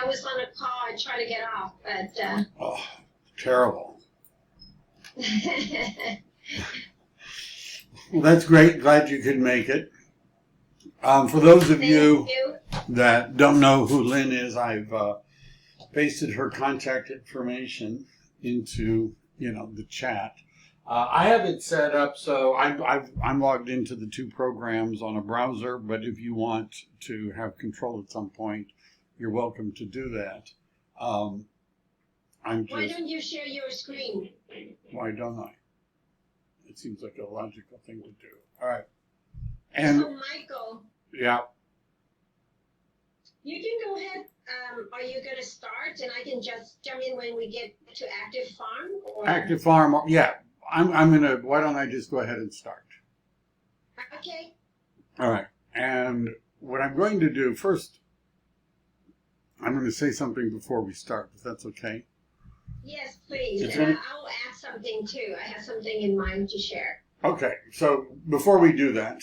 I was on a call. I tried to get off, but... Oh, terrible. Well, that's great. Glad you could make it. For those of you that don't know who Lynn is, I've pasted her contact information into, the chat. I have it set up so I'm logged into the two programs on a browser, but if you want to have control at some point, you're welcome to do that. Why don't you share your screen? Why don't I? It seems like a logical thing to do. All right. And so, Michael. Yeah. You can go ahead. Are you going to start, and I can just jump in when we get to Active Farm? Or? Active Farm, yeah. I'm going to, why don't I just go ahead and start? Okay. All right. And what I'm going to do first, I'm going to say something before we start, if that's okay. Yes, please. And I'll add something too. I have something in mind to share. Okay. So before we do that,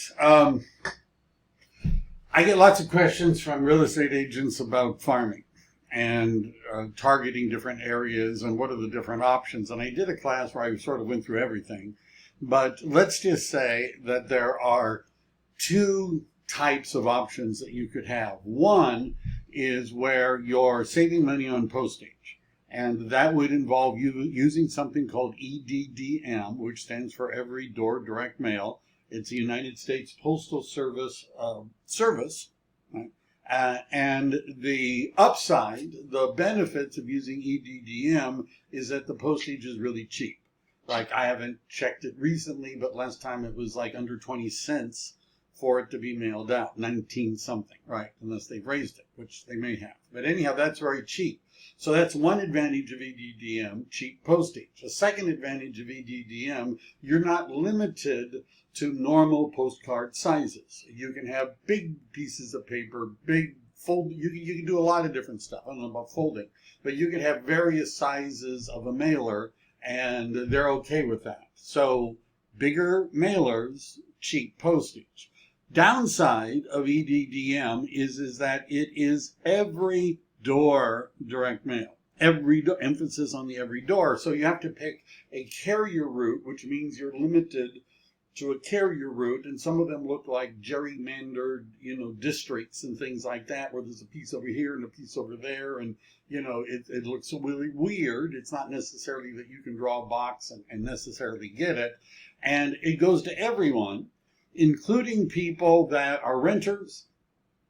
I get lots of questions from real estate agents about farming and targeting different areas and what are the different options. And I did a class where I sort of went through everything. But let's just say that there are two types of options that you could have. One is where you're saving money on postage. And that would involve you using something called EDDM, which stands for Every Door Direct Mail. It's the United States Postal Service service. Right? And the upside, the benefits of using EDDM is that the postage is really cheap. Like, I haven't checked it recently, but last time it was like under 20 cents for it to be mailed out, 19 something, right? Unless they've raised it, which they may have. But anyhow, that's very cheap. So that's one advantage of EDDM, cheap postage. A second advantage of EDDM, you're not limited to normal postcard sizes. You can have big pieces of paper, big fold. You can do a lot of different stuff. I don't know about folding, but you can have various sizes of a mailer, and they're okay with that. So bigger mailers, cheap postage. Downside of EDDM is that it is every door direct mail. Every door, emphasis on the every door. So you have to pick a carrier route, which means you're limited to a carrier route, and some of them look like gerrymandered, districts and things like that, where there's a piece over here and a piece over there, and it looks really weird. It's not necessarily that you can draw a box and necessarily get it, and it goes to everyone, including people that are renters,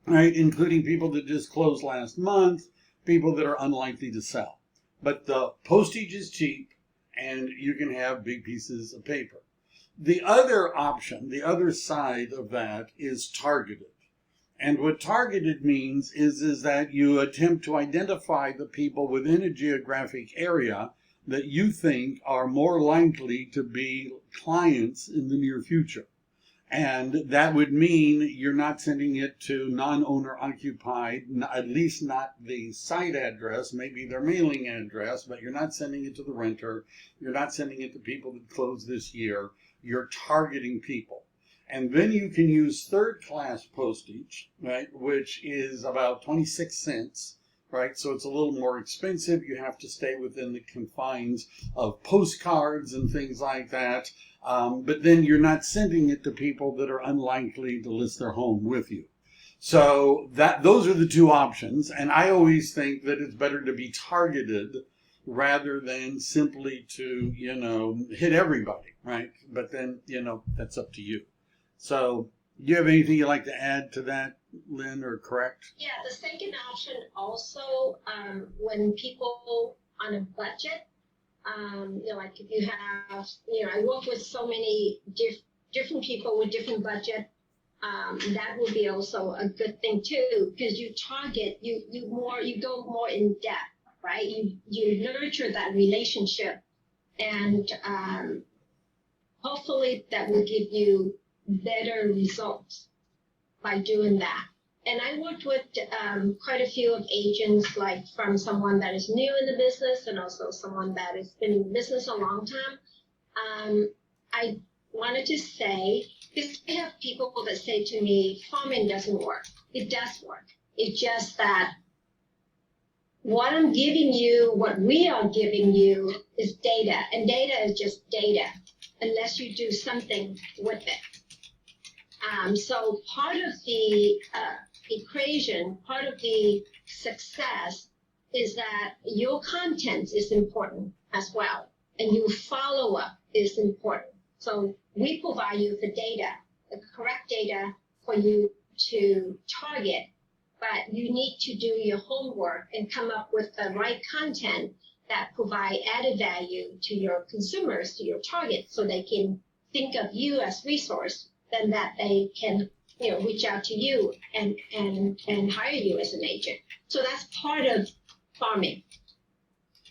right? Including people that just closed last month, people that are unlikely to sell. But the postage is cheap, and you can have big pieces of paper. The other option, the other side of that, is targeted. And what targeted means is that you attempt to identify the people within a geographic area that you think are more likely to be clients in the near future. And that would mean you're not sending it to non-owner occupied, at least not the site address, maybe their mailing address, but you're not sending it to the renter. You're not sending it to people that closed this year. You're targeting people. And then you can use third-class postage, right, which is about 26 cents, right? So it's a little more expensive. You have to stay within the confines of postcards and things like that. But then you're not sending it to people that are unlikely to list their home with you. So those are the two options. And I always think that it's better to be targeted rather than simply to, hit everybody, right? But then, that's up to you. So do you have anything you'd like to add to that, Lynn, or correct? Yeah, the second option also, when people on a budget, like if you have, I work with so many different people with different budget, that would be also a good thing too, because you target, you go more in depth, right? You nurture that relationship, and hopefully that will give you better results by doing that. And I worked with quite a few of agents, like from someone that is new in the business and also someone that has been in business a long time. I wanted to say, because I have people that say to me, farming doesn't work. It does work. It's just that what I'm giving you, what we are giving you is data, and data is just data unless you do something with it. So part of the equation, part of the success is that your content is important as well, and your follow-up is important. So we provide you the data, the correct data for you to target, but you need to do your homework and come up with the right content that provide added value to your consumers, to your target, so they can think of you as resource, then that they can reach out to you and hire you as an agent. So that's part of farming.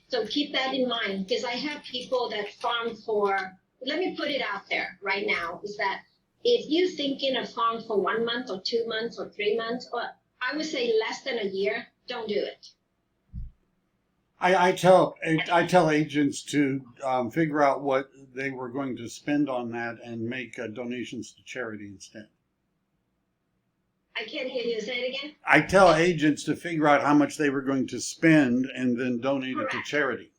So keep that in mind, because I have people that farm for, let me put it out there right now, is that if you're thinking of farm for 1 month or 2 months or 3 months, or I would say less than a year, don't do it. I tell agents to figure out what they were going to spend on that and make donations to charity instead. I can't hear you. Say it again. I tell agents to figure out how much they were going to spend and then donate Correct. it to charity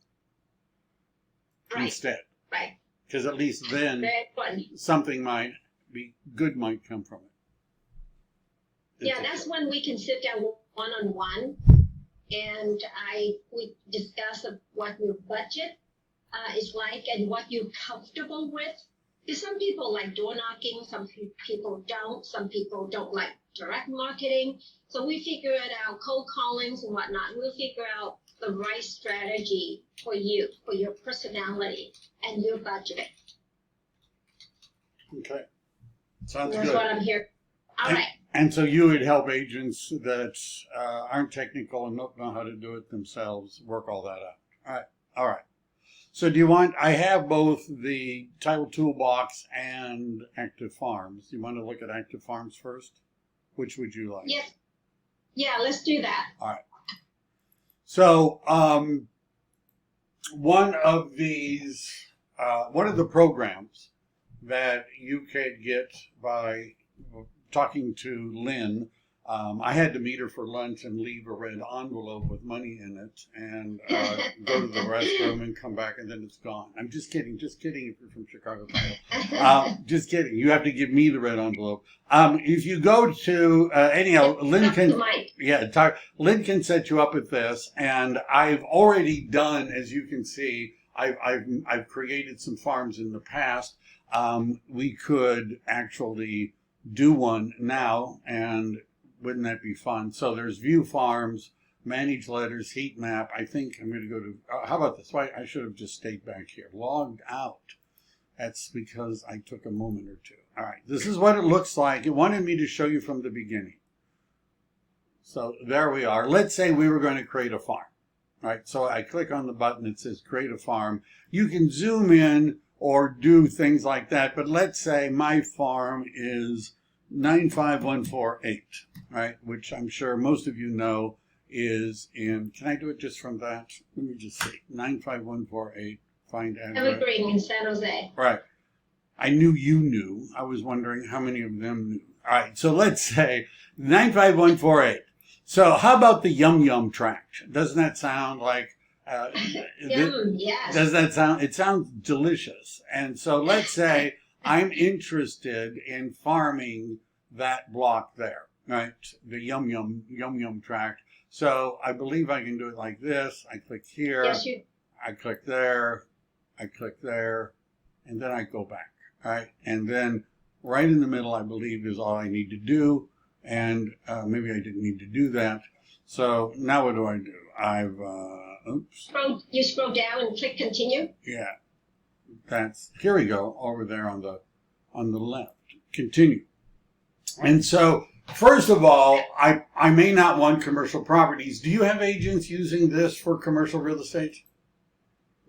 instead. Right. Because at least then something might come from it. Yeah, that's when we can sit down one-on-one, and we discuss what your budget is like and what you're comfortable with. Because some people like door knocking, some people don't. Some people don't like direct marketing. So we figure it out, cold callings and whatnot. We'll figure out the right strategy for you, for your personality and your budget. Okay. Sounds That's good. what I'm here. All right. And so you would help agents that aren't technical and don't know how to do it themselves work all that out. All right. So do you want, I have both the Title Toolbox and Active Farms. Do you want to look at Active Farms first? Which would you like? Yes. Yeah, let's do that. All right. So one of the programs that you could get by talking to Lynn, I had to meet her for lunch and leave a red envelope with money in it and go to the restroom and come back and then it's gone. I'm just kidding if you're from Chicago. Just kidding. You have to give me the red envelope. If you go to, anyhow, Lynn can set you up with this, and I've already done, as you can see, I've created some farms in the past. We could actually do one now, and wouldn't that be fun? So there's View Farms, Manage Letters, Heat Map. I think I'm going to go to, how about this? Why I should have just stayed back here. Logged out. That's because I took a moment or two. All right, this is what it looks like. It wanted me to show you from the beginning. So there we are. Let's say we were going to create a farm. All right, so I click on the button that says create a farm. You can zoom in or do things like that, but let's say my farm is 95148, right, which I'm sure most of you know is in, can I do it just from that? Let me just see, 95148, find address. Evergreen in San Jose. Right. I knew you knew. I was wondering how many of them knew. All right, so let's say 95148. So how about the Yum Yum tract? Doesn't that sound like... yes. Does that sound, it sounds delicious. And so let's say I'm interested in farming that block there, right? The Yum Yum tract. So I believe I can do it like this. I click here. Yes, I click there. I click there. And then I go back, right? And then right in the middle, I believe, is all I need to do. And maybe I didn't need to do that. So now what do? I've, oops. You scroll down and click continue. Yeah, here we go, over there on the left. Continue. And so, first of all, I may not want commercial properties. Do you have agents using this for commercial real estate?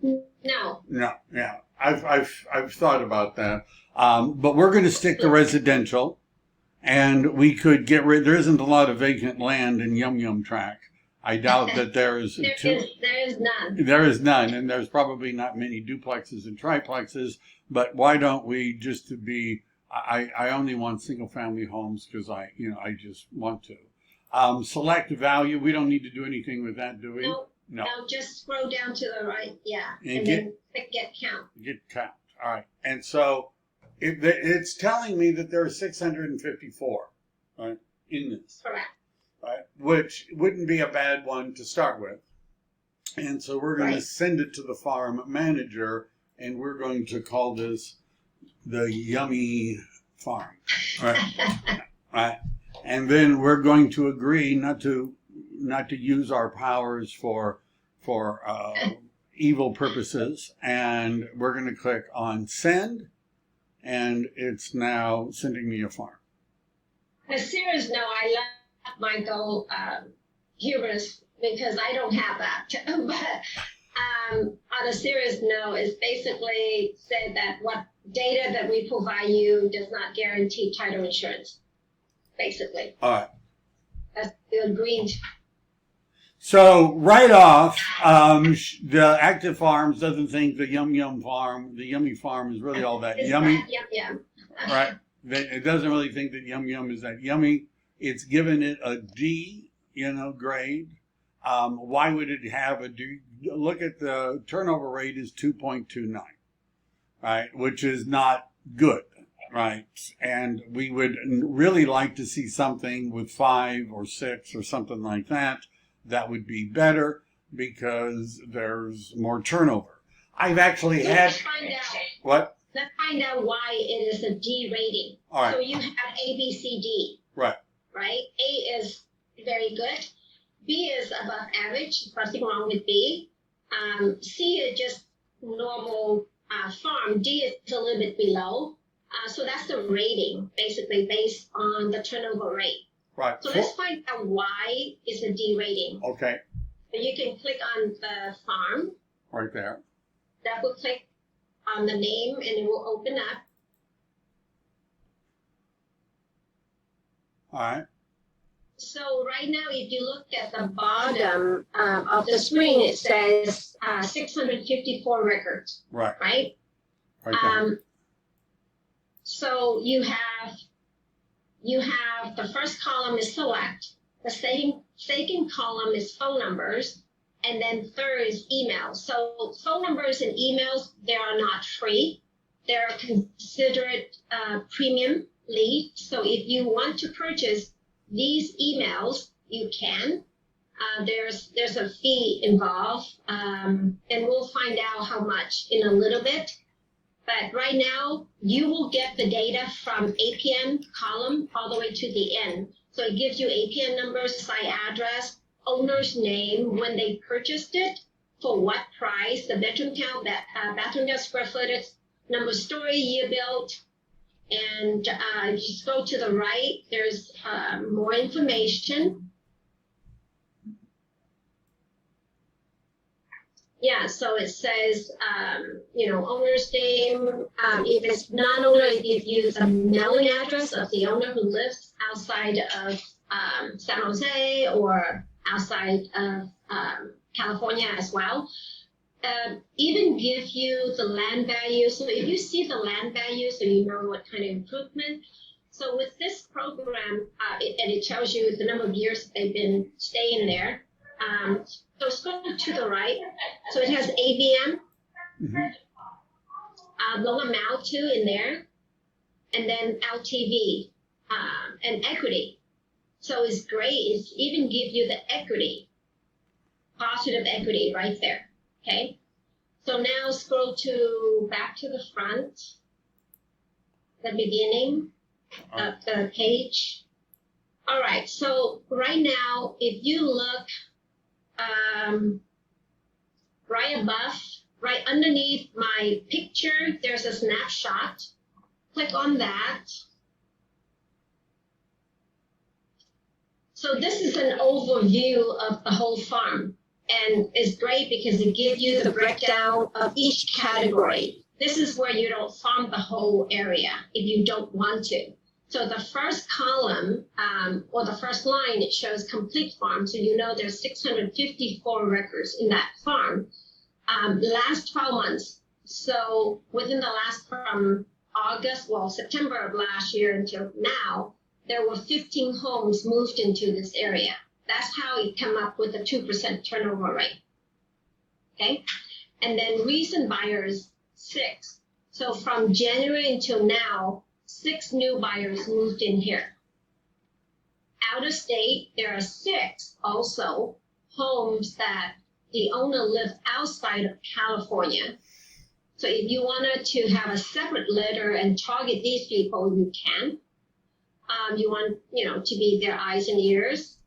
No. No, yeah. I've thought about that. But we're going to stick to residential. And we could get rid, there isn't a lot of vacant land in Yum Yum tract. I doubt that there is none. There is none, and there's probably not many duplexes and triplexes. But why don't we just to be? I only want single family homes because I just want to. Select value. We don't need to do anything with that, do we? No, No. no, just scroll down to the right, yeah, And then click get count. Get count. All right. And so it's telling me that there are 654, right, in this. Correct. Right, which wouldn't be a bad one to start with. And so we're going to Right. send it to the farm manager, and we're going to call this the Yummy Farm. Right. Right. And then we're going to agree not to use our powers for evil purposes, and we're going to click on send, and it's now sending me a farm. On a serious note, I let my go humorous because I don't have that. But on a serious note, it's basically said that what data that we provide you does not guarantee title insurance. Basically, All right. that's the agreed. So right off, the Active Farms doesn't think the the Yummy Farm is really all that It's yummy, not yum yum. right? It doesn't really think that Yum Yum is that yummy. It's given it a D, grade. Why would it have a D? Look at the turnover rate is 2.29, right? Which is not good, right? And we would really like to see something with 5 or 6 or something like that. That would be better because there's more turnover. I've actually So had let's find out. what? Let's find out why it is a D rating. All right. So you have A, B, C, D. Right. Right? A is very good. B is above average. Nothing wrong with B. C is just normal farm. D is a little bit below. So that's the rating, basically based on the turnover rate. Right. So let's find out why it's a D rating. Okay. So you can click on the farm, Right there. double click on the name, and it will open up. All right. So right now, if you look at the bottom of the screen, it says 654 records, Right. right? Right there. So you have the first column is select, the second column is phone numbers, and then third is email. So phone numbers and emails, they are not free. They're considered premium lead. So if you want to purchase these emails, you can. There's a fee involved, and we'll find out how much in a little bit. But right now, you will get the data from APN column all the way to the end. So it gives you APN numbers, site address, owner's name, when they purchased it, for what price, the bedroom count, bathroom count, square footage, number of story, year built. And just go to the right, there's more information. Yeah, so it says, owner's name. If it's non-owner, it gives you the mailing address of the owner who lives outside of San Jose or outside of California as well. Even give you the land value. So if you see the land value, so you know what kind of improvement. So with this program, it tells you the number of years they've been staying there. So scroll to the right. So it has AVM, loan amount too in there, and then LTV and equity. So it's great. It's even give you the equity, positive equity right there. Okay. So now scroll back to the front, the beginning of the page. All right. So right now, if you look right above, right underneath my picture, there's a snapshot. Click on that. So this is an overview of the whole farm. And it's great because it gives you the breakdown of each category. This is where you don't farm the whole area if you don't want to. So the first column or the first line, it shows complete farm. So you know there's 654 records in that farm. Last 12 months. So within the last from September of last year until now, there were 15 homes moved into this area. That's how it came up with a 2% turnover rate. Okay? And then recent buyers, 6. So from January until now, 6 new buyers moved in here. Out of state, there are 6 also homes that the owner lives outside of California. So if you wanted to have a separate letter and target these people, you can. You want, to be their eyes and ears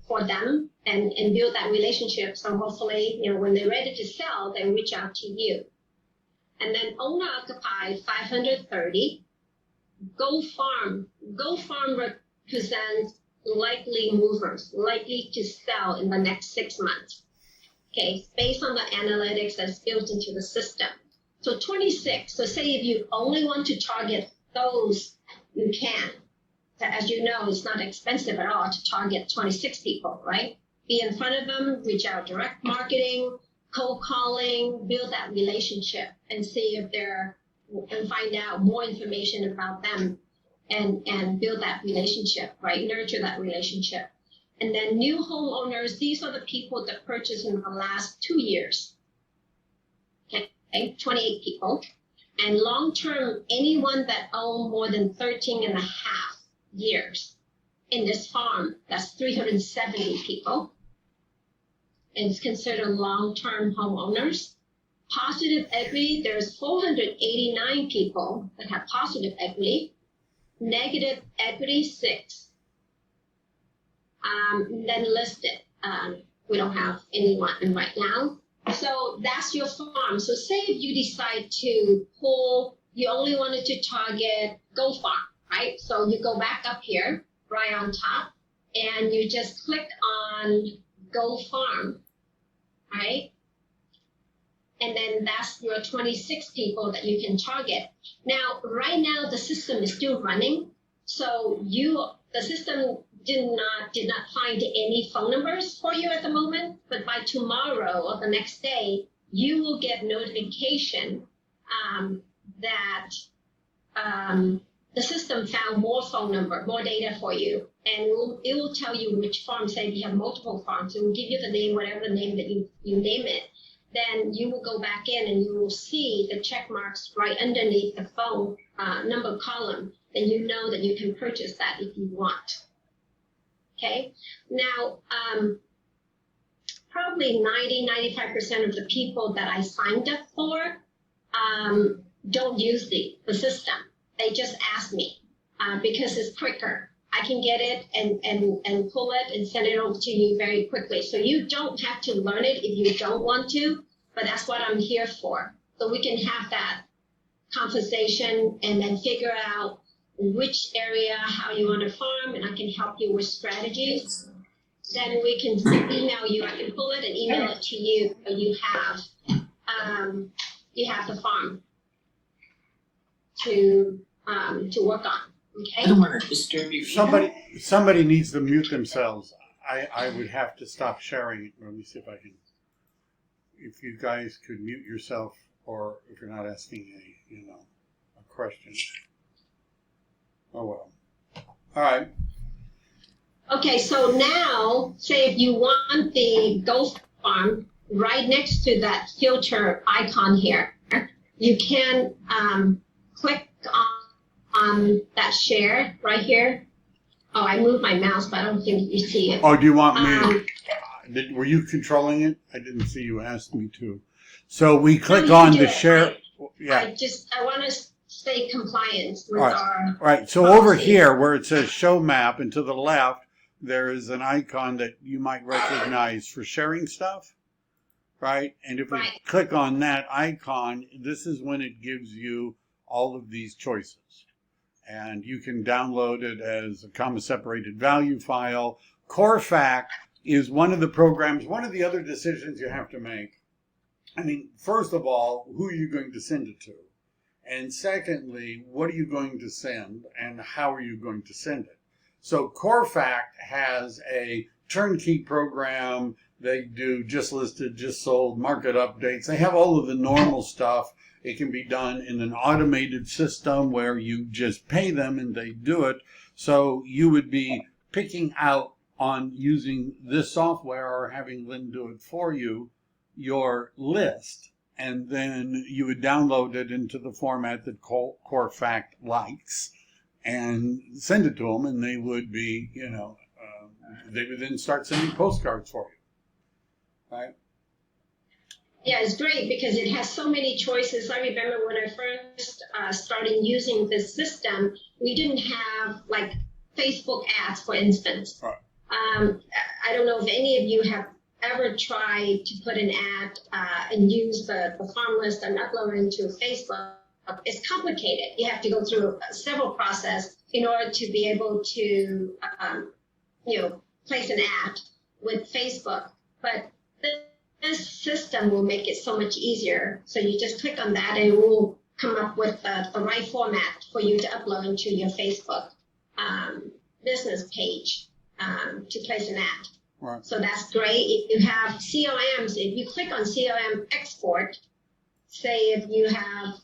for them and build that relationship. So hopefully, when they're ready to sell, they reach out to you. And then owner occupied 530. Go farm. Go farm represents likely movers, likely to sell in the next 6 months. Okay, based on the analytics that's built into the system. So 26. So say if you only want to target those, you can. As you know, it's not expensive at all to target 26 people, right? Be in front of them, reach out direct marketing, cold calling, build that relationship and see if and find out more information about them and build that relationship, right? Nurture that relationship. And then new homeowners, these are the people that purchased in the last 2 years. Okay, 28 people. And long-term, anyone that own more than 13 and a half years in this farm, that's 370 people. And it's considered long-term homeowners. Positive equity, there's 489 people that have positive equity. Negative equity, 6. Then listed, we don't have anyone right now. So that's your farm. So say if you decide to pull, you only wanted to target Go Farm, right? So you go back up here, right on top, and you just click on Go Farm, right? And then that's your 26 people that you can target. Now, right now, the system is still running. So the system did not find any phone numbers for you at the moment, but by tomorrow or the next day, you will get notification that the system found more phone number, more data for you, and it will tell you which farm. Say if you have multiple farms, it will give you the name, whatever the name that you name it. Then you will go back in and you will see the check marks right underneath the phone number column, and you know that you can purchase that if you want. Okay, now probably 90-95% of the people that I signed up for don't use the system. They just ask me because it's quicker. I can get it and pull it and send it over to you very quickly. So you don't have to learn it if you don't want to, but that's what I'm here for. So we can have that conversation and then figure out which area, how you want to farm, and I can help you with strategies. Then we can email you. I can pull it and email it to you. So you have the farm to work on. Okay. I don't want to disturb you. Somebody needs to mute themselves. I would have to stop sharing it. Let me see if I can. If you guys could mute yourself, or if you're not asking a question. Oh well. All right. Okay, so now, say if you want the Go Farm right next to that filter icon here, you can click on that share right here. Oh, I moved my mouse, but I don't think you see it. Oh, do you want me? Were you controlling it? I didn't see you ask me to. So we click on the share. I want to stay compliant with our right. So policy. over here where it says show map and to the left, there is an icon that you might recognize for sharing stuff, right? And if we click on that icon, this is when it gives you all of these choices. And you can download it as a comma separated value file. CoreFact is one of the programs, one of the other decisions you have to make. I mean, first of all, who are you going to send it to? And secondly, what are you going to send and how are you going to send it? So CoreFact has a turnkey program. They do just listed, just sold, market updates. They have all of the normal stuff. It can be done in an automated system where you just pay them and they do it. So you would be picking out on using this software or having Lynn do it for you, your list, and then you would download it into the format that CoreFact likes and send it to them, and they would be, they would then start sending postcards for you, right? Yeah, it's great because it has so many choices. I remember when I first started using this system, we didn't have like Facebook ads, for instance. Right. I don't know if any of you have ever tried to put an ad and use the farm list and upload it into Facebook. It's complicated. You have to go through several processes in order to be able to, place an ad with Facebook. But this system will make it so much easier. So you just click on that and it will come up with the right format for you to upload into your Facebook business page to place an ad. Right. So that's great. If you have COMs, if you click on CRM Export, say if you have,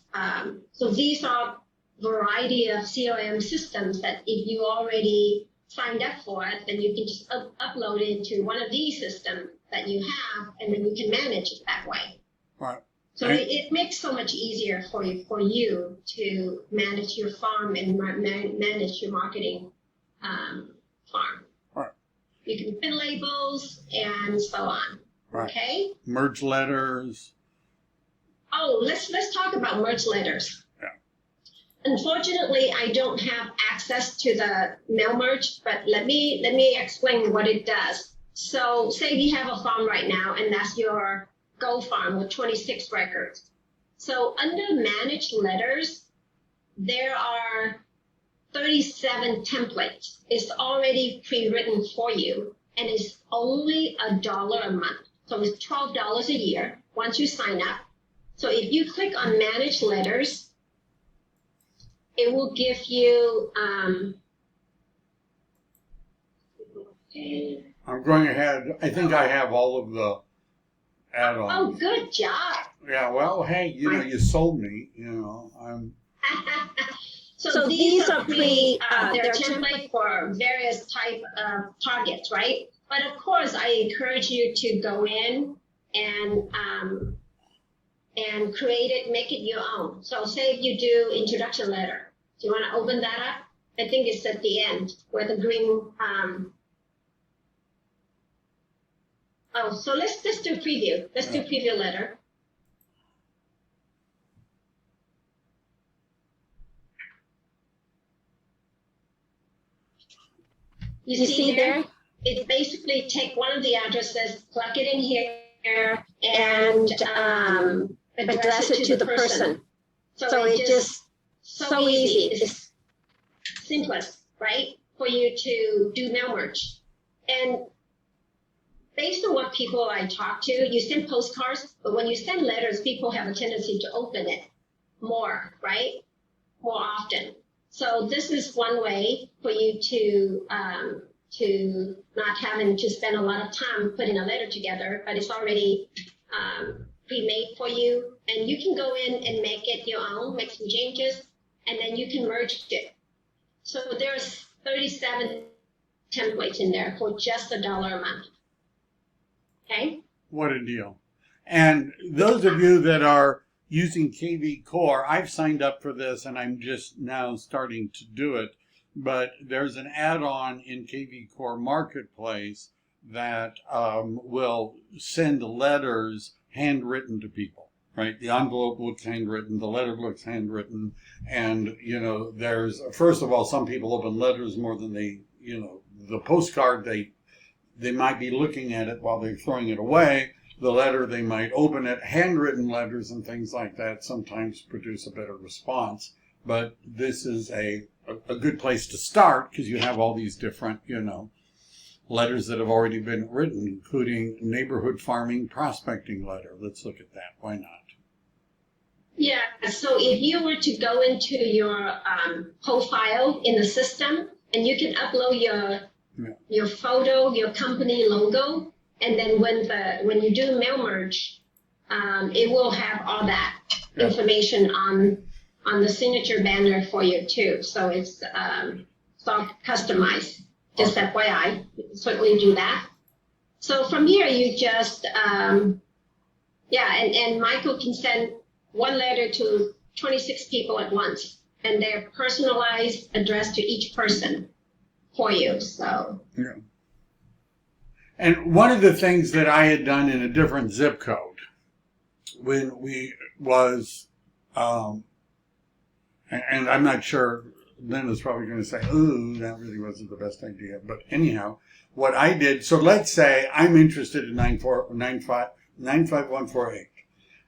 so these are variety of CRM systems that if you already signed up for it, then you can just upload it into one of these systems that you have, and then you can manage it that way. Right. So it makes so much easier for you to manage your farm and manage your marketing farm. Right. You can pin labels and so on. Right. Okay. Merge letters. Oh, let's talk about merge letters. Yeah. Unfortunately, I don't have access to the mail merge, but let me explain what it does. So say you have a farm right now, and that's your Go farm with 26 records. So under managed letters, there are 37 templates. It's already pre-written for you, and it's only $1 a month. So it's $12 a year once you sign up. So if you click on manage letters, it will give you, I'm going ahead. I think I have all of the add-ons. oh, good job. Yeah, well, hey, you sold me, So these are they're template for various type of targets, right? But of course, I encourage you to go in and create it, make it your own. So say if you do introduction letter, do you want to open that up? I think it's at the end where the green. So let's do preview. Let's do preview letter. You see there? It basically take one of the addresses, plug it in here, and address it to the person. So it just so easy. It's simplest, right, for you to do mail merge. And based on what people I talk to, you send postcards, but when you send letters, people have a tendency to open it more, right? More often. So this is one way for you to not having to spend a lot of time putting a letter together, but it's already pre-made for you. And you can go in and make it your own, make some changes, and then you can merge it. So there's 37 templates in there for just $1 a month. Okay. What a deal. And those of you that are using KV Core, I've signed up for this and I'm just now starting to do it. But there's an add-on in KV Core Marketplace that will send letters handwritten to people, right? The envelope looks handwritten, the letter looks handwritten. And, there's, first of all, some people open letters more than they, the postcard, they might be looking at it while they're throwing it away. The letter, they might open it. Handwritten letters and things like that sometimes produce a better response. But this is a good place to start because you have all these different, letters that have already been written, including neighborhood farming prospecting letter. Let's look at that. Why not? Yeah, so if you were to go into your profile in the system, and you can upload your photo, your company logo, and then when you do mail merge, it will have all that information on the signature banner for you too. So it's customized. Just FYI, you can certainly do that. So from here, you just, and Michael can send one letter to 26 people at once, and they're personalized, addressed to each person for you. So. Yeah. And one of the things that I had done in a different zip code when we was, and I'm not sure, Linda's probably going to say, ooh, that really wasn't the best idea. But anyhow, what I did, so let's say I'm interested in 95148.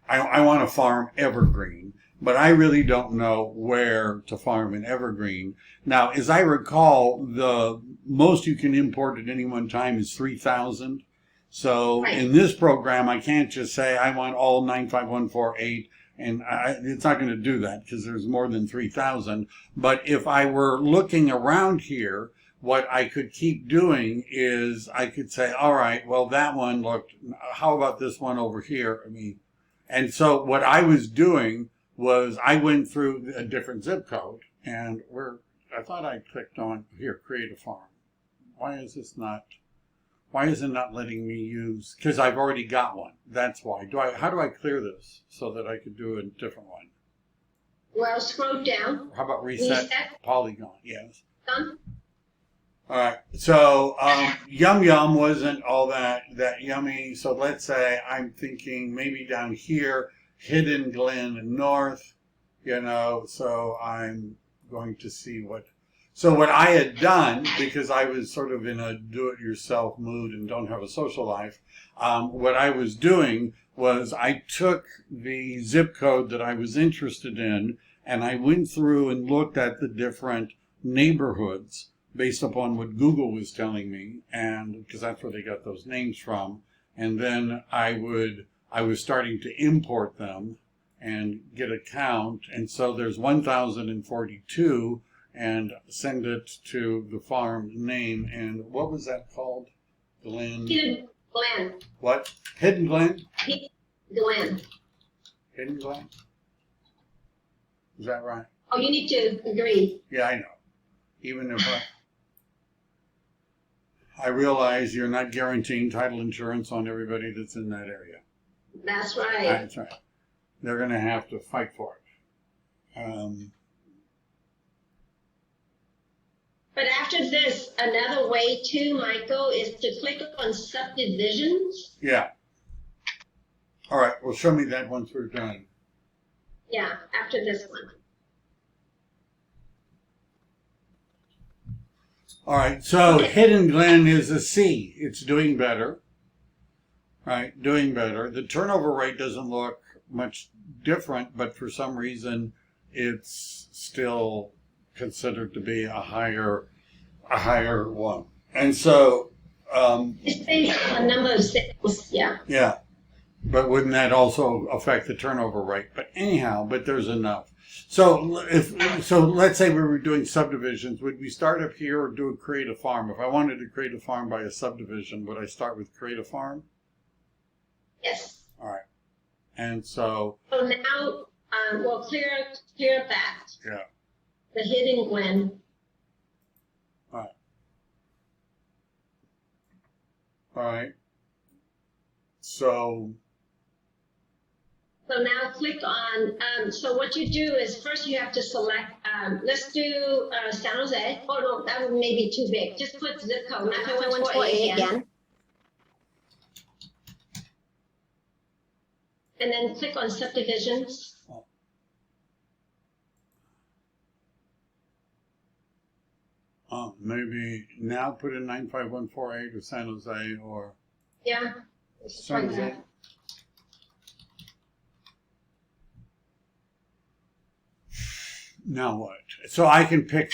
I want to farm evergreen, but I really don't know where to farm in evergreen. Now, as I recall, the most you can import at any one time is 3,000. So Right. in this program, I can't just say I want all 95148, and it's not going to do that because there's more than 3,000. But if I were looking around here, what I could keep doing is I could say, all right, well, that one looked, how about this one over here? And so what I was doing was I went through a different zip code, and I thought I clicked on here, create a farm. Why is it not letting me use, because I've already got one. That's why. How do I clear this so that I could do a different one? Well, scroll down. How about reset. Polygon? Yes. Done. All right. So Yum Yum wasn't all that yummy. So let's say I'm thinking maybe down here, Hidden Glen North, so I'm going to see what I had done, because I was sort of in a do-it-yourself mood and don't have a social life, what I was doing was I took the zip code that I was interested in, and I went through and looked at the different neighborhoods based upon what Google was telling me, and because that's where they got those names from. And then I was starting to import them and get a count. And so there's 1,042, and send it to the farm name. And what was that called? Glen. Hidden Glen. What? Hidden Glen? Hidden Glen. Hidden Glen? Is that right? Oh, you need to agree. Yeah, I know. Even if I realize you're not guaranteeing title insurance on everybody that's in that area. That's right. That's right. They're going to have to fight for it. But after this, another way too, Michael, is to click on subdivisions. Yeah. All right. Well, show me that once we're done. Yeah, after this one. All right. So Hidden Glen is a C. It's doing better. Right. Doing better. The turnover rate doesn't look much different, but for some reason, it's still considered to be a higher one. And so It's based on the number of sales. Yeah. yeah, but wouldn't that also affect the turnover rate? But anyhow, there's enough. So let's say we were doing subdivisions, would we start up here or create a farm? If I wanted to create a farm by a subdivision, would I start with create a farm? Yes. All right. And so now we'll clear up that. Yeah. The Hidden Glen. All right. So now click on, so what you do is first you have to select, let's do San Jose. Oh no, that would maybe too big. Just put zip code, 95148 again. And then click on subdivisions. Maybe now put in 95148 or San Jose or Yeah. San Jose. Now what? So I can pick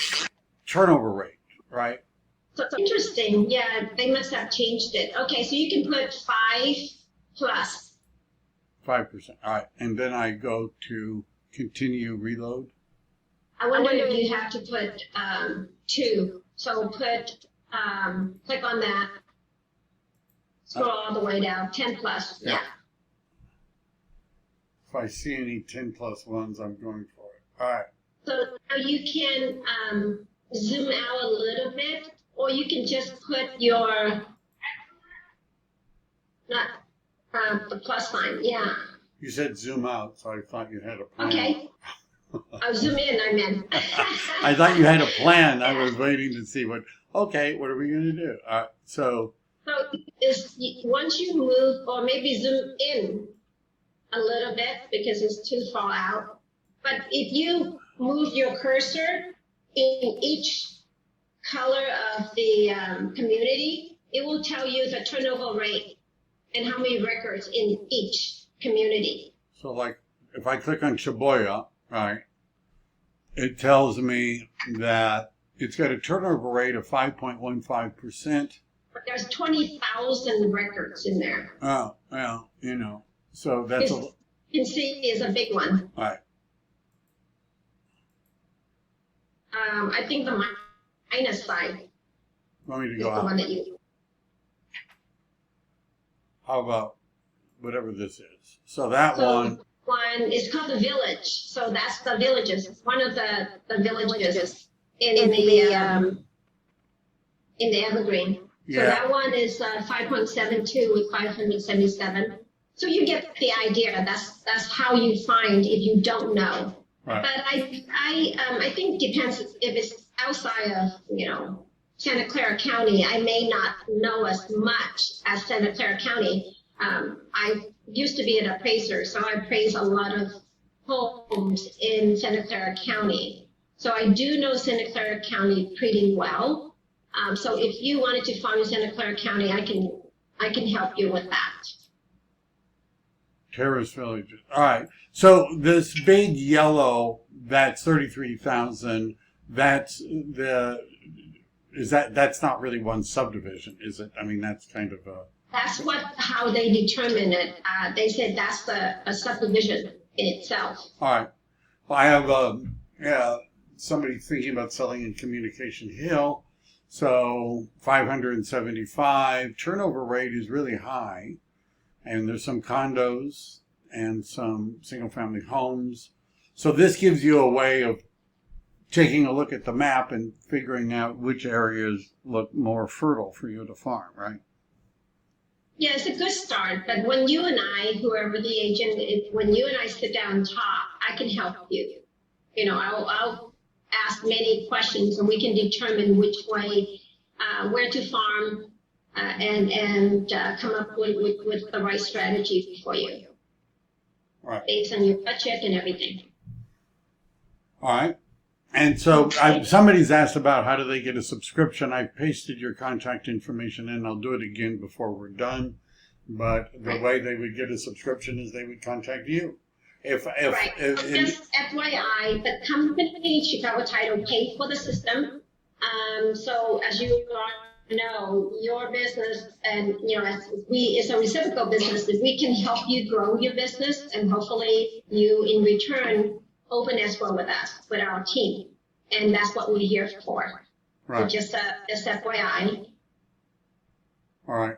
turnover rate, right? So it's interesting. Yeah, they must have changed it. Okay, so you can put 5 plus. 5%. All right. And then I go to continue reload. I wonder if you have to put 2. So put, click on that. Scroll all the way down. 10 plus. Yeah. If I see any 10 plus ones, I'm going for it. All right. So now you can, zoom out a little bit, or you can just put your, not, the plus sign, yeah. You said zoom out, so I thought you had a plan. Okay. Oh, zoom in, I meant. I thought you had a plan. I was waiting to see what are we going to do? So Once you move, or maybe zoom in a little bit because it's too far out. But if you move your cursor in each color of the community, it will tell you the turnover rate and how many records in each community. So like if I click on Shibuya, right, it tells me that it's got a turnover rate of 5.15%. There's 20,000 records in there. Oh, well, so that's you can see is a big one. All right. I think the minus side Want me to is go the out? one that you. How about whatever this is? So that one is called the village. So that's the villages. One of the villages in the Evergreen. So that one is 5.72 with 577. So you get the idea. That's how you find if you don't know. Right. But I think it depends if it's outside of Santa Clara County. I may not know as much as Santa Clara County. I used to be an appraiser, so I appraise a lot of homes in Santa Clara County. So I do know Santa Clara County pretty well. So if you wanted to farm in Santa Clara County, I can help you with that. Terrace villages. All right. So this big yellow, that's 33,000. That's not really one subdivision, is it? I mean, that's kind of a. That's how they determine it. They said that's a subdivision in itself. All right. Well, I have somebody thinking about selling in Communication Hill. So 575. Turnover rate is really high. And there's some condos and some single-family homes. So this gives you a way of taking a look at the map and figuring out which areas look more fertile for you to farm, right? Yeah, it's a good start. But when you and I, whoever the agent, when you and I sit down and talk, I can help you. I'll ask many questions and we can determine which way, where to farm, and come up with the right strategy for you. Right. Based on your budget and everything. All right. And so somebody's asked about how do they get a subscription. I pasted your contact information in. I'll do it again before we're done. But the way they would get a subscription is they would contact you. If Just FYI, the company Chicago Title paid for the system. So as you know, your business and it's a reciprocal business. If we can help you grow your business, and hopefully you in return open escrow with us, with our team, and that's what we're here for. Right. So just FYI. All right.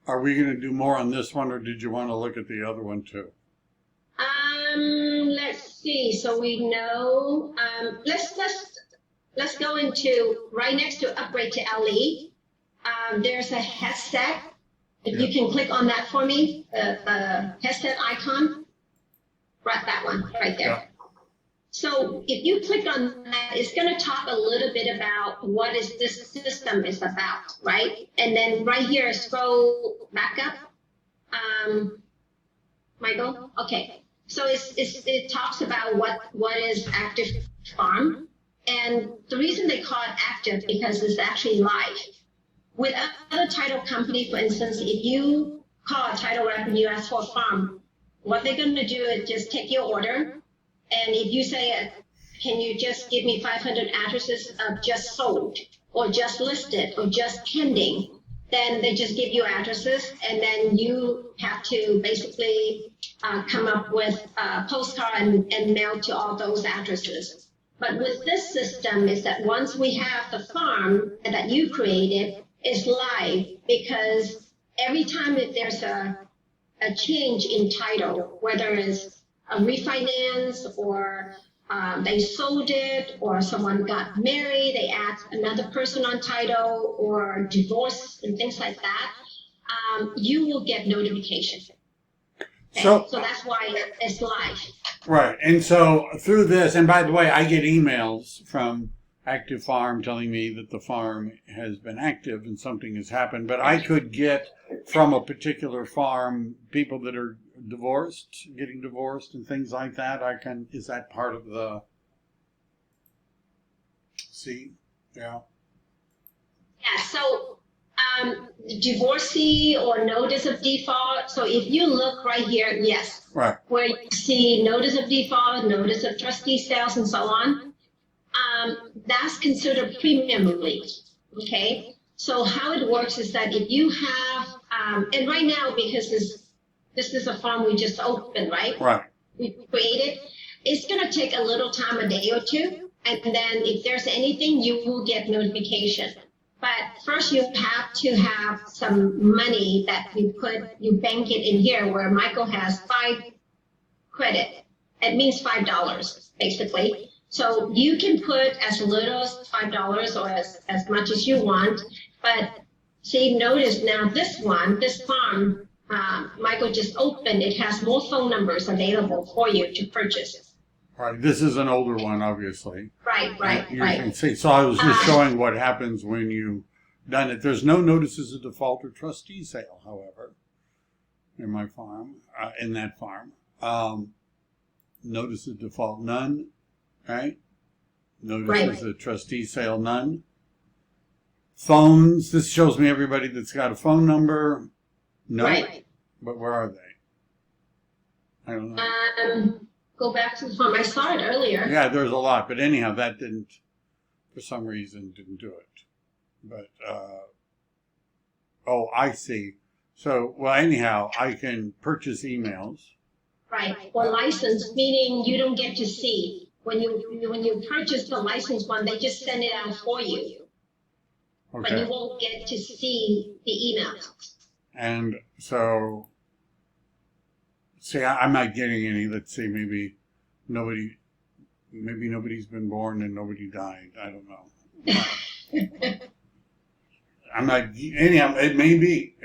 Are we going to do more on this one, or did you want to look at the other one too? Let's see. So we know. Let's go into right next to upgrade to LE. There's a headset. If you can click on that for me, the headset icon. Right, that one right there. Yeah. So if you click on that, it's going to talk a little bit about what is this system is about, right? And then right here, scroll back up. Michael, okay. So it talks about what is active farm. And the reason they call it active because it's actually live. With other title company, for instance, if you call a title rep and you ask for a farm, what they're going to do is just take your order. And if you say, can you just give me 500 addresses of just sold or just listed or just pending, then they just give you addresses. And then you have to basically come up with a postcard and mail to all those addresses. But with this system is that once we have the farm that you created, it's live because every time that there's a change in title, whether it's a refinance or they sold it, or someone got married, they add another person on title, or divorce and things like that, you will get notification. Okay? So that's why it's live. Right. And so through this, and by the way, I get emails from Active Farm telling me that the farm has been active and something has happened. But I could get from a particular farm people that are divorced, getting divorced and things like that. Is that part of the, see? Yeah. Yeah, so divorcee or notice of default. So if you look right here, yes, right, where you see notice of default, notice of trustee sales, and so on, that's considered premium release. Okay, so how it works is that if you have, and right now because this is a farm we just opened, right? Right. We created. It's gonna take a little time, a day or two, and then if there's anything, you will get notification. But first you have to have some money that you bank it in here where Michael has 5 credit. It means $5 basically. So you can put as little as $5 or as much as you want. But see, notice now this farm, Michael just opened, it has more phone numbers available for you to purchase. Right. This is an older one, obviously. Right. You can see. So I was just showing what happens when you've done it. There's no notices of default or trustee sale, however, in my farm, in that farm. Notice of default, none. Right? Notices of trustee sale, none. Phones. This shows me everybody that's got a phone number. No. Right. But where are they? I don't know. Go back to the farm. I saw it earlier. Yeah, there's a lot, but anyhow, that didn't, for some reason, didn't do it. But, oh, I see. So, well, anyhow, I can purchase emails. Right, or license, meaning you don't get to see. When you purchase the license one, they just send it out for you. Okay. But you won't get to see the emails. And so, see, I'm not getting any. Let's see, maybe nobody's been born and nobody died. I don't know. I'm not, anyhow, it may be.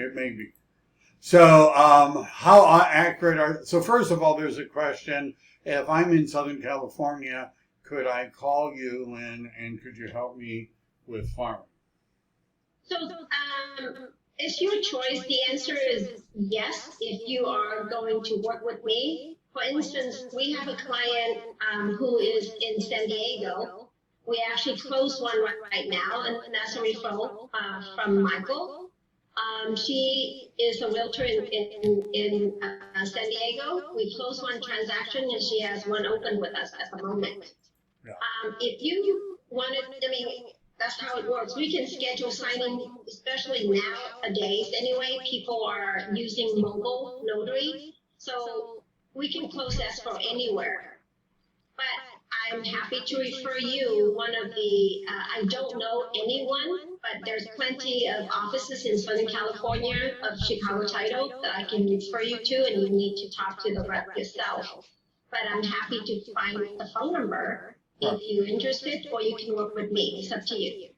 So, how accurate so first of all, there's a question. If I'm in Southern California, could I call you and could you help me with farming? So, it's your choice. The answer is yes, if you are going to work with me. For instance, we have a client who is in San Diego. We actually closed one right now, and that's a referral from Michael. She is a realtor in San Diego. We closed one transaction, and she has one open with us at the moment. Yeah. If you wanted, that's how it works. We can schedule signing, especially nowadays. Anyway, people are using mobile notary, so we can close escrow anywhere. But I'm happy to refer you one of the, I don't know anyone, but there's plenty of offices in Southern California of Chicago Title that I can refer you to, and you need to talk to the rep yourself. But I'm happy to find the phone number if you're interested, or you can work with me. It's up to you.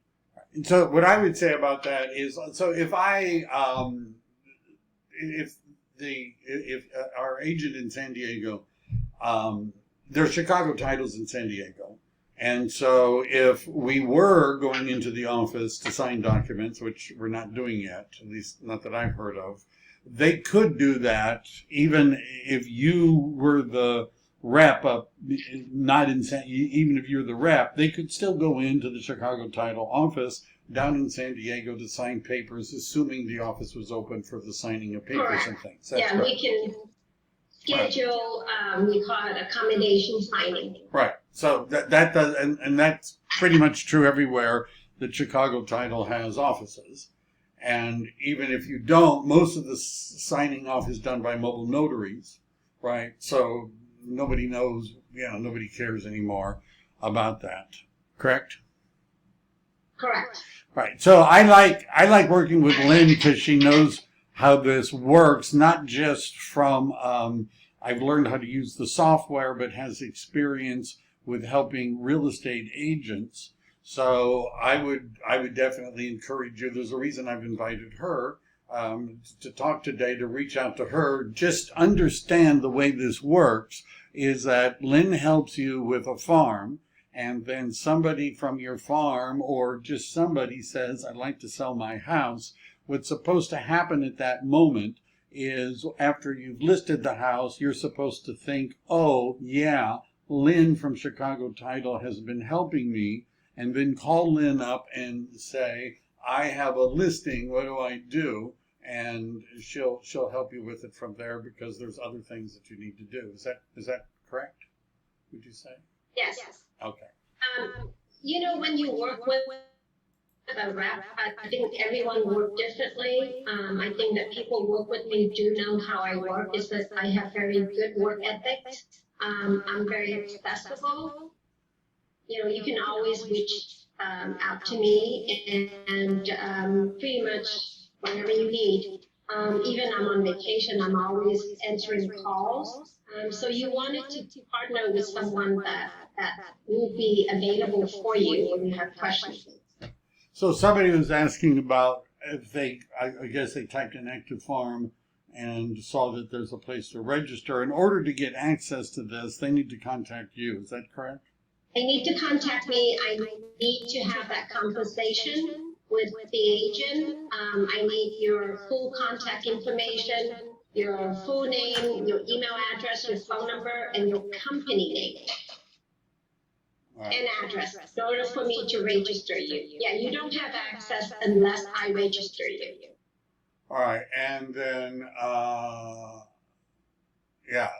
And so what I would say about that is, so if our agent in San Diego, there are Chicago titles in San Diego. And so if we were going into the office to sign documents, which we're not doing yet, at least not that I've heard of, they could do that even if you were the rep up, not in even if you're the rep, they could still go into the Chicago title office down in San Diego to sign papers, assuming the office was open for the signing of papers. Correct. And things. That's right. We can schedule, we call it accommodation signing. Right. So that does, and that's pretty much true everywhere that Chicago title has offices. And even if you don't, most of the signing off is done by mobile notaries, right? So nobody knows, nobody cares anymore about that. Correct? Correct. Right. So I like working with Lynn because she knows how this works, not just from I've learned how to use the software, but has experience with helping real estate agents. So I would definitely encourage you. There's a reason I've invited her to talk today, to reach out to her. Just understand the way this works is that Lynn helps you with a farm, and then somebody from your farm or just somebody says, I'd like to sell my house. What's supposed to happen at that moment is after you've listed the house, you're supposed to think, oh, yeah, Lynn from Chicago Title has been helping me, and then call Lynn up and say, I have a listing, what do I do? And she'll help you with it from there, because there's other things that you need to do. Is that correct? Would you say? Yes. Okay. When you work with a rep, I think everyone works differently. I think that people work with me do know how I work, is that I have very good work ethics. I'm very accessible. You can always reach out to me and pretty much whenever you need. Even I'm on vacation, I'm always answering calls. So you wanted to partner with someone that will be available for you when you have questions. So somebody was asking about if I guess they typed in active farm and saw that there's a place to register. In order to get access to this, they need to contact you. Is that correct? They need to contact me. I need to have that conversation with the agent. I need your full contact information, your full name, your email address, your phone number, and your company name. And address in order for me to register you. Yeah, you don't have access unless I register you. All right, and then,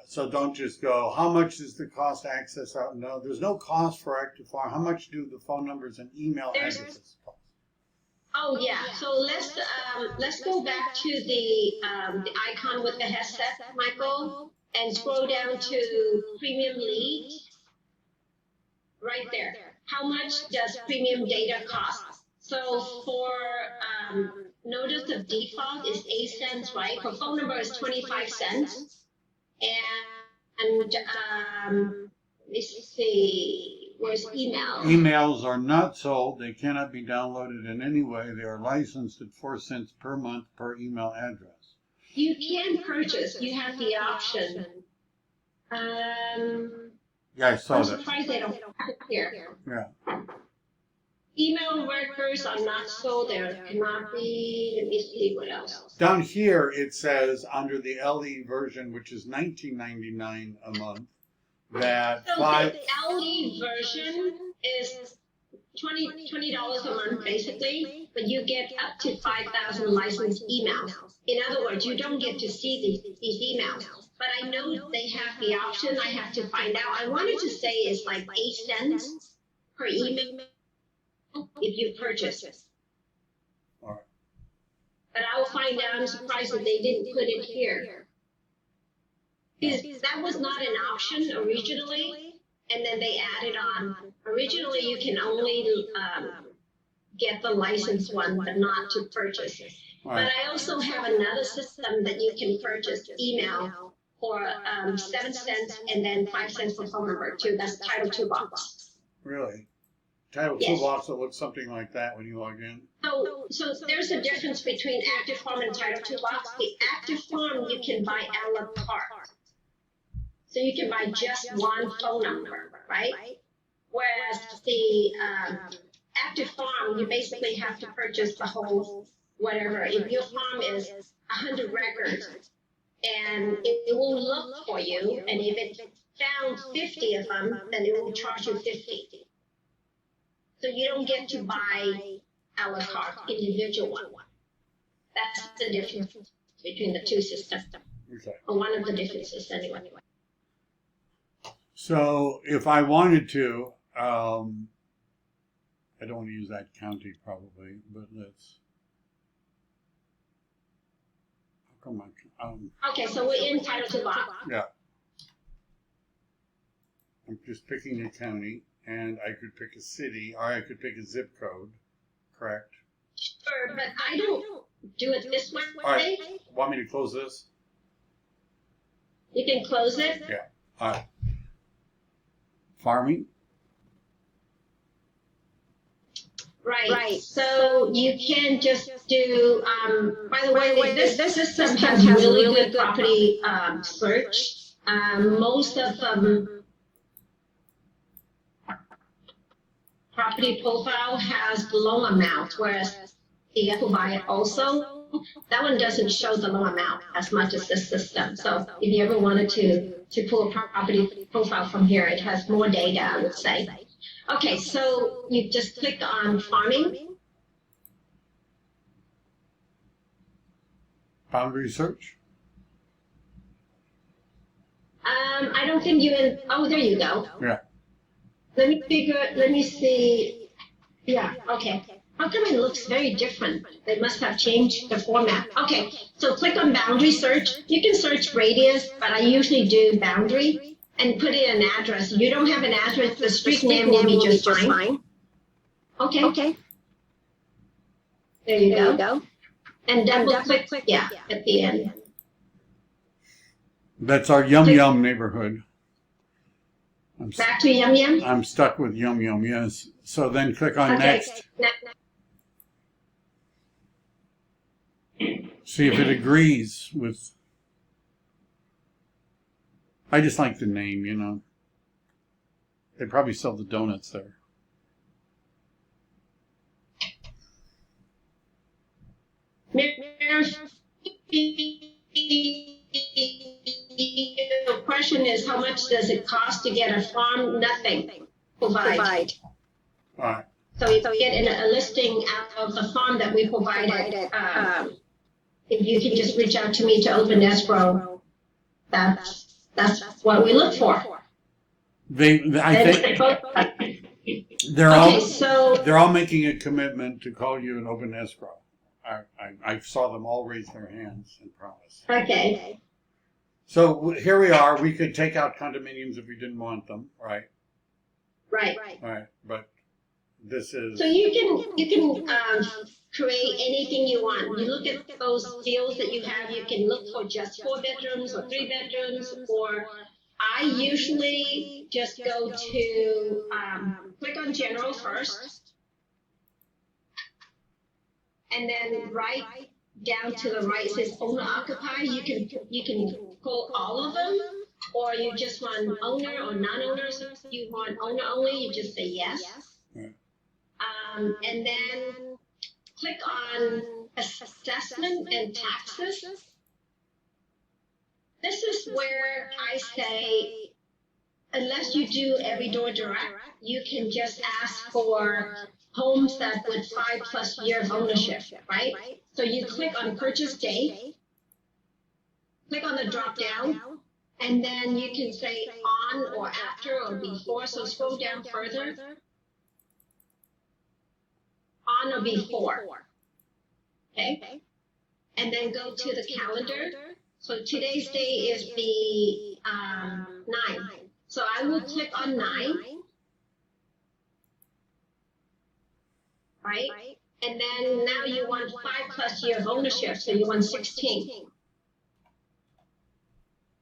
so don't just go, how much is the cost to access out? No, there's no cost for Active Farm. How much do the phone numbers and email addresses cost? Oh, yeah. So let's go back to the icon with the headset, Michael, and scroll down to Premium Lead. Right there. How much does premium data cost? So for notice of default is 8 cents, right? For phone number is 25 cents. And let's see, where's email? Emails are not sold. They cannot be downloaded in any way. They are licensed at 4 cents per month per email address. You can purchase. You have the option. Yeah, I saw I'm that. surprised they don't have it here. Yeah. Email records are not sold. There cannot be. Let me see what else. Down here it says under the LE version, which is $19.99 a month, that So the LE version is $20 a month basically, but you get up to 5,000 licensed emails. In other words, you don't get to see these emails. But I know they have the option. I have to find out. I wanted to say it's like 8 cents per email if you purchase. All right. But I will find out. I'm surprised that they didn't put it here. Because that was not an option originally, and then they added on. Originally, you can only get the licensed one, but not to purchase. Right. But I also have another system that you can purchase email for 7 cents and then 5 cents for phone number too. That's Title II box. Really? Title II box that looks something like that when you log in? So there's a difference between Active Farm and Title II box. The Active Farm you can buy a la carte. So you can buy just one phone number, right? Whereas the Active Farm, you basically have to purchase the whole whatever. If your farm is 100 records, and it will look for you, and if it found 50 of them, then it will charge you 50. So you don't get to buy a la carte, individual one. That's the difference between the two systems. Okay. Or one of the differences, anyway. So if I wanted to, I don't want to use that county probably, but let's. How come Okay, so we're in Title II box. Yeah. I'm just picking a county, and I could pick a city, or I could pick a zip code, correct? Sure, but I don't do it this way. All right. Want me to close this? You can close it. Yeah. All right. Farming, Right. So you can just do, by the way, this system has really good property search. Most of property profile has the loan amount, whereas the provide also, that one doesn't show the loan amount as much as this system. So if you ever wanted to pull a property profile from here, it has more data, I would say. Okay, so you just click on farming. Boundary search. I don't think oh, there you go. Yeah. Let me see. Yeah, okay. How come it looks very different? They must have changed the format. Okay, so click on boundary search. You can search radius, but I usually do boundary and put in an address. If you don't have an address, the street name will be just fine. Okay. There you go. And double click, yeah, at the end. That's our Yum Yum neighborhood. Back to Yum Yum? I'm stuck with Yum Yum, yes. So then click on next. See if it agrees with... I just like the name, you know. They probably sell the donuts there. The question is, how much does it cost to get a farm? Nothing. Provide. All right. So you get a listing of the farm that we provided. If you can just reach out to me to open escrow, that's what we look for. I think they're all making a commitment to call you an open escrow. I saw them all raise their hands and promise. Okay. So here we are. We could take out condominiums if we didn't want them, right? Right. Right. But this is... So you can create anything you want. You look at those deals that you have. You can look for just 4 bedrooms or 3 bedrooms. Or I usually just go to click on general first. And then right down to the right says owner occupier. You can pull all of them, or you just want owner or non-owners. If you want owner only, you just say yes. And then click on assessment and taxes. This is where I say, unless you do every door direct, you can just ask for homes that with 5+ years of ownership, right? So you click on purchase date, click on the drop down, and then you can say on or after or before. So scroll down further. On or before. Okay? And then go to the calendar. So today's day is the 9th. So I will click on 9. Right? And then now you want 5+ years of ownership, so you want 16.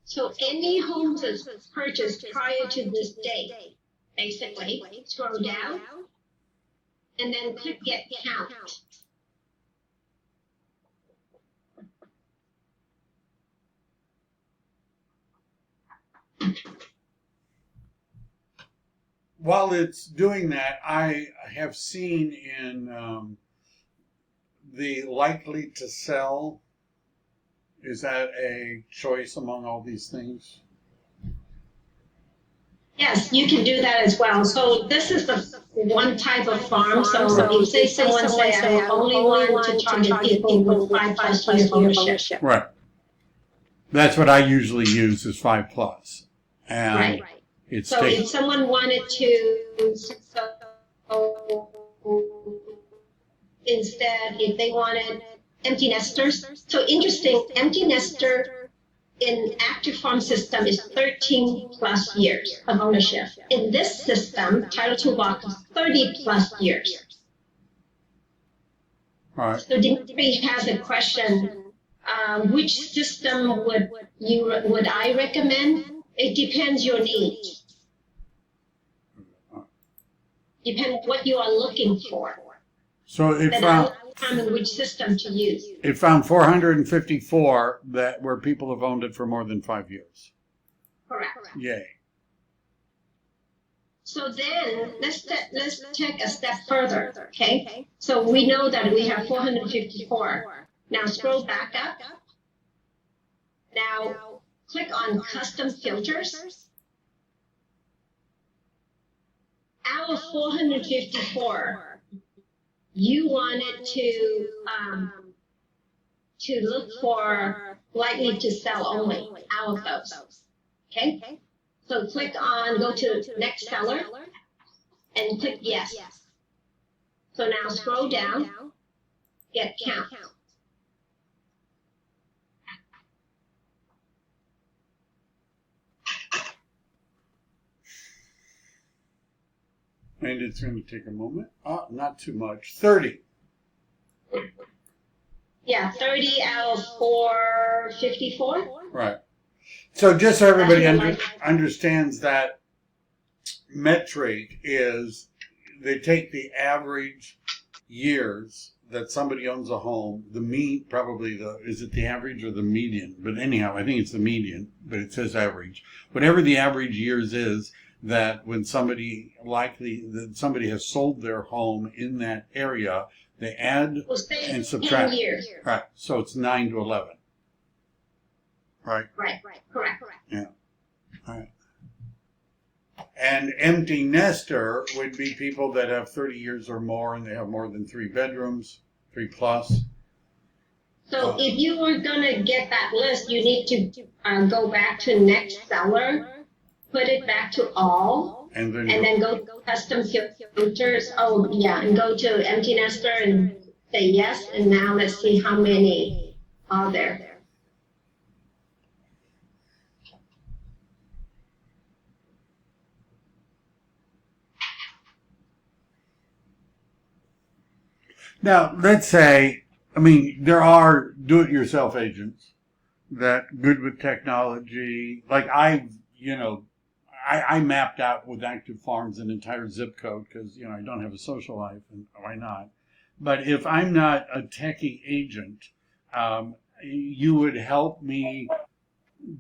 So any homes that's purchased prior to this date, basically, scroll down, and then click Get Count. While it's doing that, I have seen in the likely to sell, is that a choice among all these things? Yes, you can do that as well. So this is the one type of farm. So if say someone say I only want to target people with 5+ years of ownership. Right. That's what I usually use is 5+. And right. It's so if someone wanted to, instead, if they wanted empty nesters. So interesting, empty nester in active farm system is 13+ years of ownership. In this system, Title Toolbox is 30+ years. All right. So Dimitri has a question. Which system would I recommend? It depends your needs. Depends what you are looking for. So it Then found I'll determine which system to use. 454 where people have owned it for more than 5 years. Correct. Yay. So then let's take a step further, okay? So we know that we have 454. Now scroll back up. Now click on custom filters. Out of 454, you wanted to look for likely to sell only out of those, okay? So click on, go to next seller, and click yes. So now scroll down, get count. And it's going to take a moment. Not too much. 30. Yeah, 30 out of 454. Right. So just so everybody understands that metric is they take the average years that somebody owns a home, is it the average or the median? But anyhow, I think it's the median, but it says average. Whatever the average years is, that when somebody has sold their home in that area, they add and subtract. 10 years. Right. So it's 9 to 11. Right. Right. Correct. Yeah. All right. And empty nester would be people that have 30 years or more and they have more than 3 bedrooms, 3 plus. So if you were gonna get that list, you need to go back to next seller, put it back to all, and then go to custom filters. Oh yeah, and go to empty nester and say yes. And now let's see how many are there. Now, let's say, there are do-it-yourself agents that good with technology. Like I mapped out with Active Farms an entire zip code because, I don't have a social life, and why not? But if I'm not a techie agent, you would help me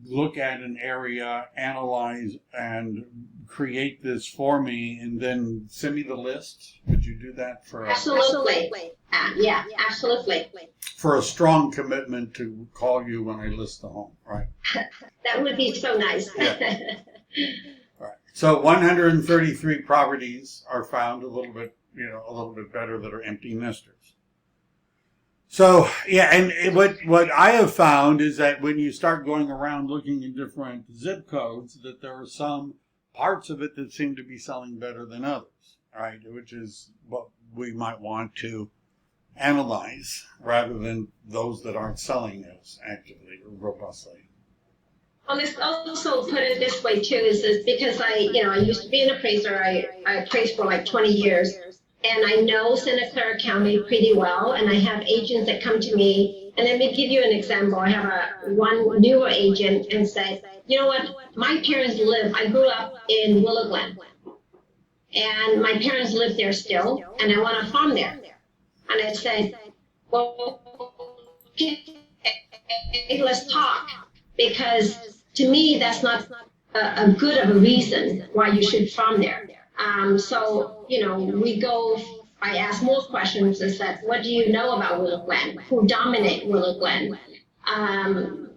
look at an area, analyze, and create this for me, and then send me the list. Would you do that for Absolutely. Yeah, absolutely. For a strong commitment to call you when I list the home, right? That would be so nice. Yeah. Right. So 133 properties are found a little bit better that are empty nesters. So, yeah, and what I have found is that when you start going around looking in different zip codes, that there are some parts of it that seem to be selling better than others, right? Which is what we might want to analyze rather than those that aren't selling as actively or robustly. Well, let's also put it this way too, is because I used to be an appraiser. I appraised for like 20 years. And I know Santa Clara County pretty well, and I have agents that come to me. And let me give you an example. I have one newer agent and say, you know what, I grew up in Willow Glen, and my parents live there still, and I want to farm there. And I said, well, let's talk, because to me, that's not a good of a reason why you should farm there. So, I ask more questions and said, what do you know about Willow Glen? Who dominate Willow Glen?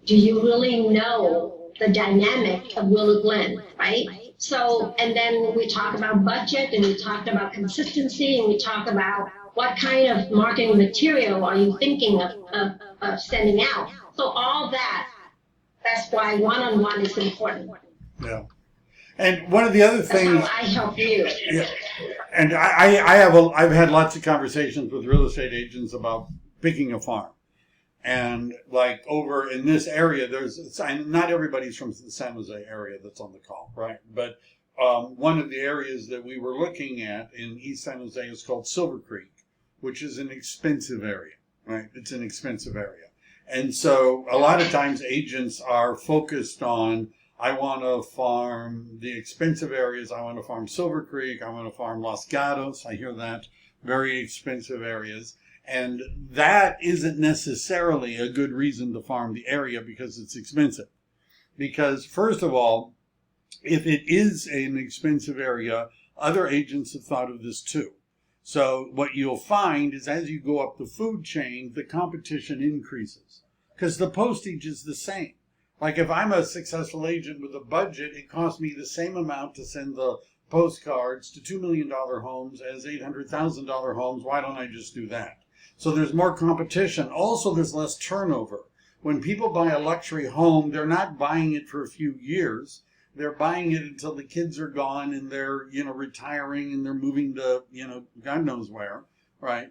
Do you really know the dynamic of Willow Glen, right? So, and then we talk about budget, and we talked about consistency, and we talk about what kind of marketing material are you thinking of sending out. So all that's why one-on-one is important. Yeah. And one of the other things, that's how I help you. Yeah, and I've had lots of conversations with real estate agents about picking a farm, and like over in this area, not everybody's from the San Jose area that's on the call, right? But one of the areas that we were looking at in East San Jose is called Silver Creek, which is an expensive area, right? It's an expensive area, and so a lot of times agents are focused on, I want to farm the expensive areas. I want to farm Silver Creek. I want to farm Los Gatos. I hear that. very expensive areas. And that isn't necessarily a good reason to farm the area because it's expensive. Because first of all, if it is an expensive area, other agents have thought of this too. So what you'll find is as you go up the food chain, the competition increases because the postage is the same. Like if I'm a successful agent with a budget, it costs me the same amount to send the postcards to $2 million homes as $800,000 homes. Why don't I just do that? So there's more competition. Also, there's less turnover. When people buy a luxury home, they're not buying it for a few years. They're buying it until the kids are gone and they're, retiring and they're moving to, God knows where, right?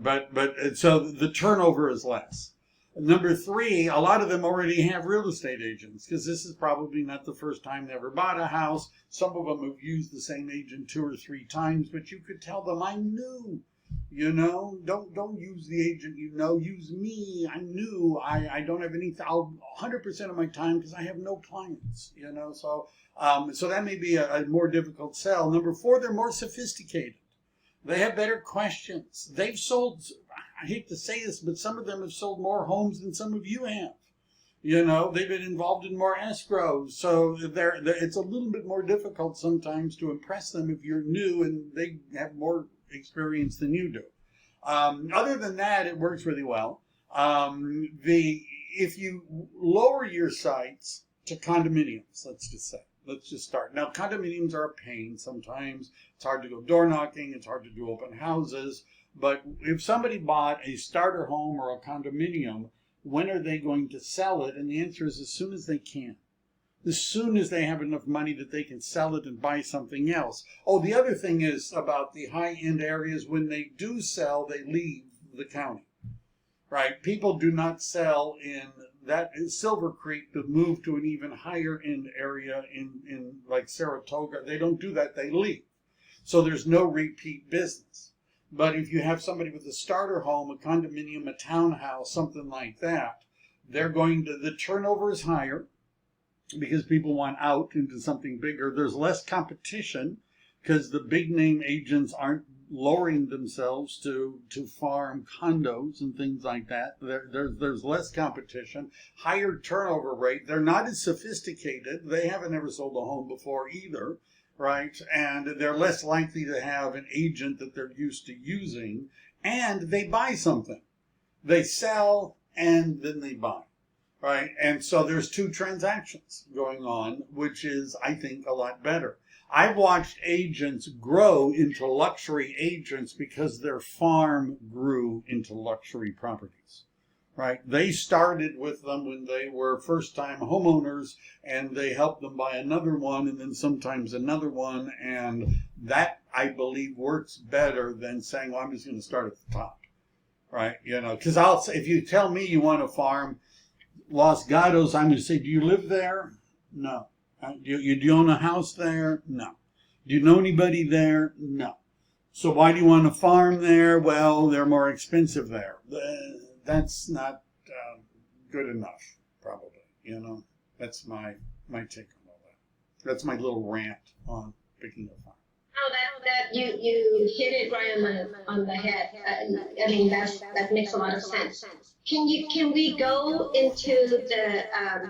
But so the turnover is less. Number three, a lot of them already have real estate agents because this is probably not the first time they ever bought a house. Some of them have used the same agent 2 or 3 times, but you could tell them, I knew. Don't use the agent, use me. I knew I don't have any, 100% of my time because I have no clients, so that may be a more difficult sell. Number 4, they're more sophisticated. They have better questions. They've sold, I hate to say this, but some of them have sold more homes than some of you have. They've been involved in more escrows, so it's a little bit more difficult sometimes to impress them if you're new and they have more experience than you do. Other than that, it works really well. If you lower your sites to condominiums, let's just start. Now, condominiums are a pain sometimes. It's hard to go door knocking. It's hard to do open houses. But if somebody bought a starter home or a condominium, when are they going to sell it? And the answer is as soon as they can. As soon as they have enough money that they can sell it and buy something else. Oh, the other thing is about the high-end areas, when they do sell, they leave the county, right? People do not sell in that Silver Creek to move to an even higher-end area in like Saratoga. They don't do that. They leave. So there's no repeat business. But if you have somebody with a starter home, a condominium, a townhouse, something like that, the turnover is higher, because people want out into something bigger. There's less competition because the big name agents aren't lowering themselves to farm condos and things like that. There's less competition, higher turnover rate. They're not as sophisticated. They haven't ever sold a home before either, right? And they're less likely to have an agent that they're used to using. And they buy something. They sell and then they buy. Right, and so there's 2 transactions going on, which is, I think, a lot better. I've watched agents grow into luxury agents because their farm grew into luxury properties. Right, they started with them when they were first-time homeowners, and they helped them buy another one, and then sometimes another one, and that, I believe, works better than saying, well, I'm just going to start at the top. Right, because if you tell me you want to farm Los Gatos, I'm going to say, do you live there? No. Do you own a house there? No. Do you know anybody there? No. So why do you want to farm there? Well, they're more expensive there. That's not good enough, probably. That's my take on all that. That's my little rant on picking a farm. Oh, that you hit it right on the head. I mean, that makes a lot of sense. Can we go into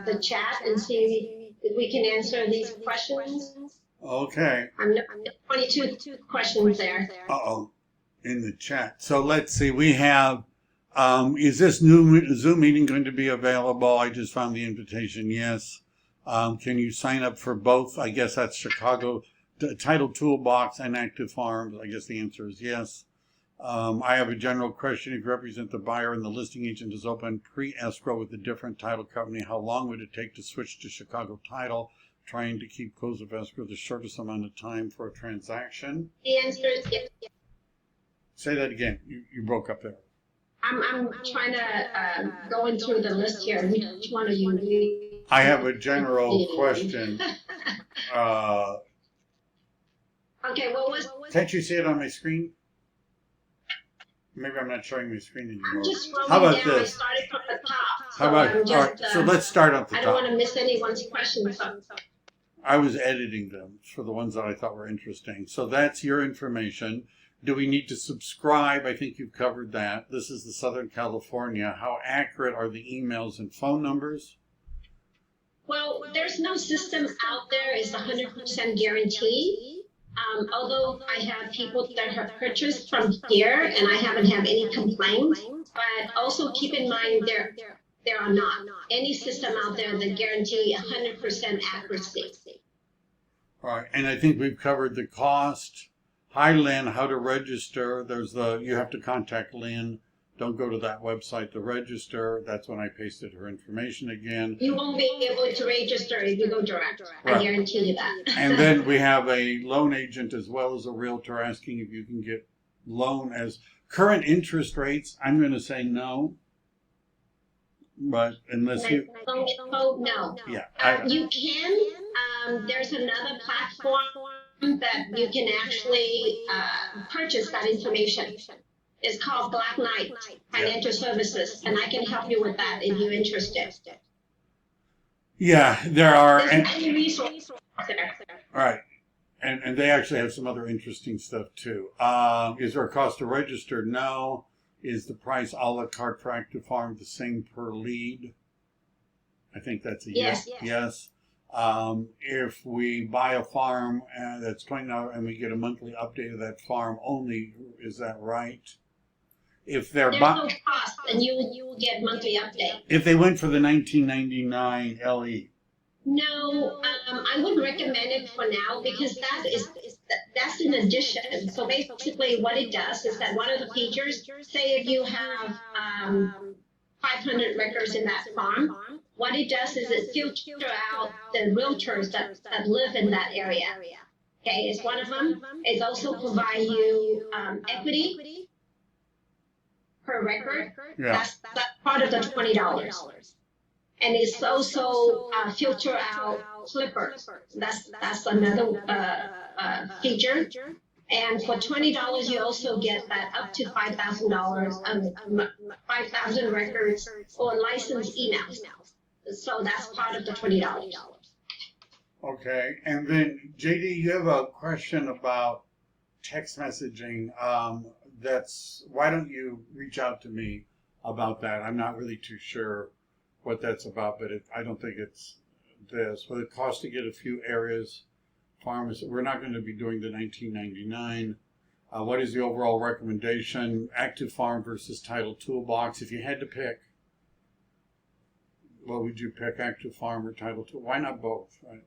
the chat and see if we can answer these questions? Okay. I'm 22 questions there. In the chat. So let's see. We have. Is this new Zoom meeting going to be available? I just found the invitation. Yes. Can you sign up for both? I guess that's Chicago. Title Toolbox and Active Farms. I guess the answer is yes. I have a general question. If you represent the buyer and the listing agent is open pre-escrow with a different title company, how long would it take to switch to Chicago Title, trying to keep close of escrow the shortest amount of time for a transaction? The answer is yes. Say that again. You broke up there. I'm trying to going through the list here. Which one are you? I have a general question. Okay, what was? Can't you see it on my screen? Maybe I'm not showing my screen anymore. I'm just scrolling How about down. this? I started from the top. How about, all right, so let's start at the top. I don't want to miss anyone's questions. So. I was editing them for the ones that I thought were interesting. So that's your information. Do we need to subscribe? I think you've covered that. This is the Southern California. How accurate are the emails and phone numbers? Well, there's no system out there is 100% guarantee. Although I have people that have purchased from here and I haven't had any complaints, but also keep in mind there are not any system out there that guarantee 100% accuracy. All right, and I think we've covered the cost. Hi, Lynn, how to register. You have to contact Lynn. Don't go to that website to register. That's when I pasted her information again. You won't be able to register if you go direct. Right. I guarantee you that. And then we have a loan agent as well as a realtor asking if you can get loan as current interest rates. I'm going to say no. But unless you... No. Yeah. You can. There's another platform that you can actually purchase that information. It's called Black Knight Financial Services, and I can help you with that if you're interested. Yeah, there are. There's many resources there. All right. And they actually have some other interesting stuff too. Is there a cost to register? No. Is the price a la carte for active farm the same per lead? I think that's a yes. Yes. If we buy a farm that's $20 and we get a monthly update of that farm only, is that right? If there's no cost, and you will get monthly update. If they went for the 1999 LE. No, I wouldn't recommend it for now because that's an addition. So basically what it does is that one of the features, say if you have 500 records in that farm, what it does is it filters out the realtors that live in that area. Okay, it's one of them. It also provides you equity per record. Yeah. That's part of the $20. And it's also filter out flippers. That's another feature. And for $20, you also get that up to $5,000, 5,000 records or licensed emails. So that's part of the $20. Okay, and then JD, you have a question about text messaging. Why don't you reach out to me about that? I'm not really too sure what that's about, but I don't think it's this. What it costs to get a few areas, farmers. We're not going to be doing the 1999. What is the overall recommendation? Active farm versus title toolbox. If you had to pick, what would you pick? Active farm or title tool? Why not both? Right?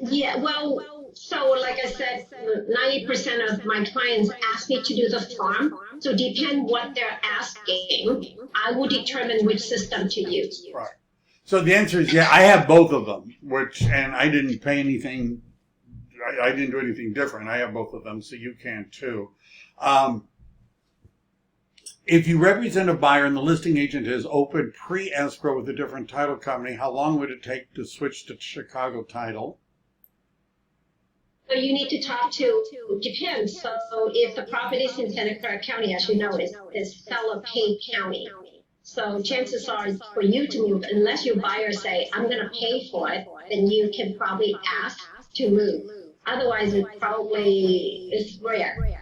Yeah, well, so like I said, 90% of my clients ask me to do the farm. So depend what they're asking, I will determine which system to use. Right. So the answer is yeah, I have both of them, and I didn't pay anything. I didn't do anything different. I have both of them, so you can too. If you represent a buyer and the listing agent has opened pre-escrow with a different title company, how long would it take to switch to Chicago title? So you need to talk to, depends. So if the property is in Santa Clara County, as you know, is seller paid county. So chances are for you to move, unless your buyer say, I'm going to pay for it, then you can probably ask to move. Otherwise, it probably is rare.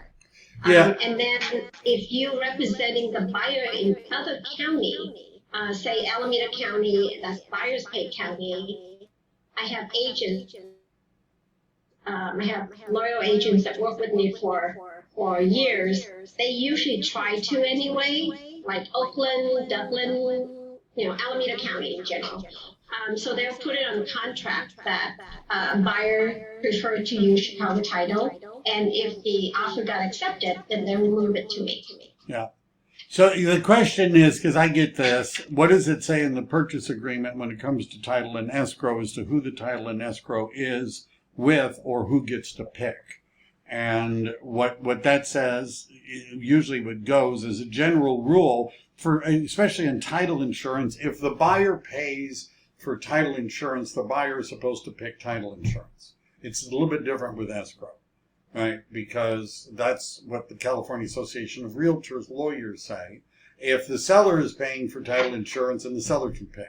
Yeah. And then if you're representing the buyer in other county, say Alameda County, that's buyer's paid county, I have agents. I have loyal agents that work with me for years. They usually try to anyway, like Oakland, Devlin, Alameda County in general. So they'll put it on the contract that a buyer preferred to use Chicago title, and if the offer got accepted, then they will move it to me. Yeah. So the question is, because I get this, what does it say in the purchase agreement when it comes to title and escrow as to who the title and escrow is with or who gets to pick? And what that says, usually what goes as a general rule, especially in title insurance, if the buyer pays for title insurance, the buyer is supposed to pick title insurance. It's a little bit different with escrow, right? Because that's what the California Association of Realtors lawyers say. If the seller is paying for title insurance, then the seller can pick.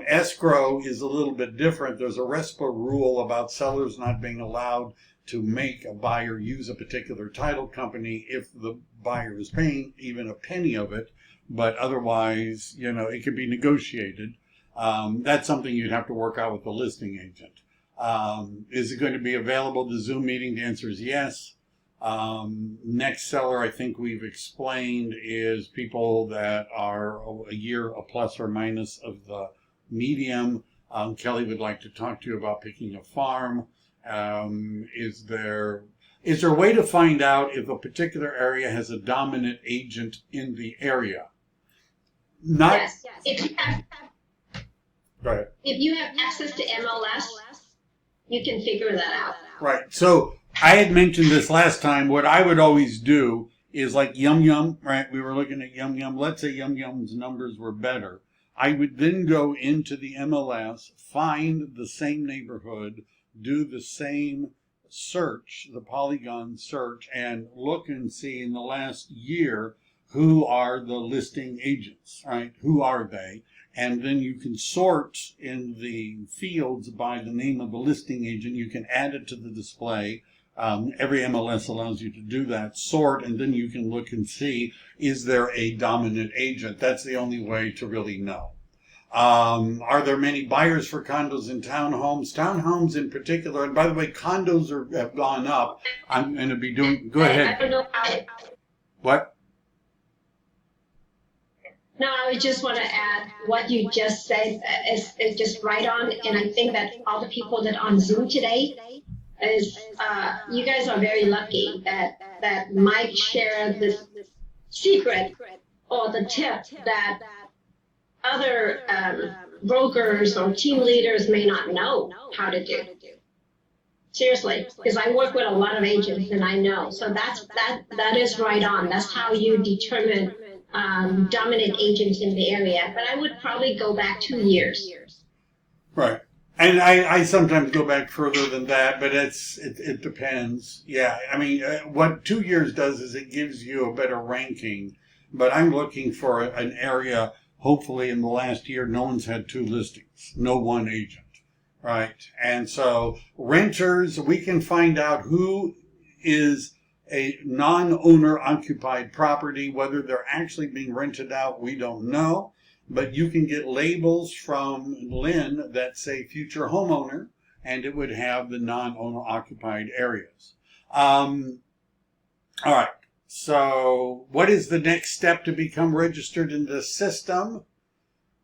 Escrow is a little bit different. There's a RESPA rule about sellers not being allowed to make a buyer use a particular title company if the buyer is paying even a penny of it, but otherwise, it can be negotiated. That's something you'd have to work out with the listing agent. Is it going to be available to Zoom meeting? The answer is yes. Next seller, I think we've explained, is people that are a year, a plus or minus of the medium. Kelly would like to talk to you about picking a farm. Is there a way to find out if a particular area has a dominant agent in the area? Yes. If you have, go ahead. If you have access to MLS, you can figure that out. Right. So I had mentioned this last time. What I would always do is like Yum Yum, right? We were looking at Yum Yum. Let's say Yum Yum's numbers were better. I would then go into the MLS, find the same neighborhood, do the same search, the polygon search, and look and see in the last year who are the listing agents, right? Who are they? And then you can sort in the fields by the name of the listing agent. You can add it to the display. Every MLS allows you to do that, sort, and then you can look and see, is there a dominant agent? That's the only way to really know. Are there many buyers for condos and townhomes? Townhomes in particular, and by the way, condos have gone up. I'm going to be doing, go ahead. I don't know how. What? No, I would just want to add what you just said is just right on, and I think that all the people that are on Zoom today is you guys are very lucky that Mike shared this secret or the tip that other brokers or team leaders may not know how to do. Seriously, because I work with a lot of agents and I know. So that is right on. That's how you determine dominant agents in the area. But I would probably go back 2 years. Right. And I sometimes go back further than that, but it depends. Yeah, I mean, what 2 years does is it gives you a better ranking. But I'm looking for an area, hopefully in the last year, no one's had 2 listings, no one agent, right? And so renters, we can find out who is a non-owner occupied property, whether they're actually being rented out, we don't know. But you can get labels from Lynn that say future homeowner, and it would have the non-owner occupied areas. All right. So what is the next step to become registered in the system?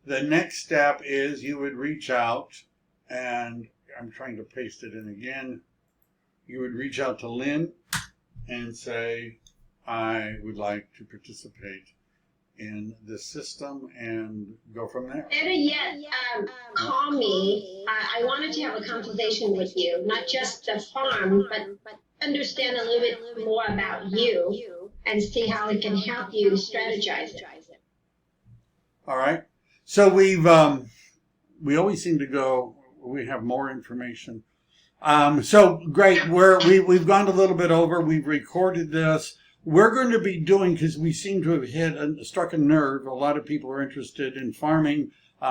The next step is you would reach out, and I'm trying to paste it in again. You would reach out to Lynn and say, I would like to participate in the system, and go from there. Better yet, call me. I wanted to have a conversation with you, not just the farm, but understand a little bit more about you and see how it can help you strategize it. All right. So we always seem to go, we have more information. So great. We've gone a little bit over. We've recorded this. We're going to be doing, because we seem to have struck a nerve. A lot of people are interested in farming.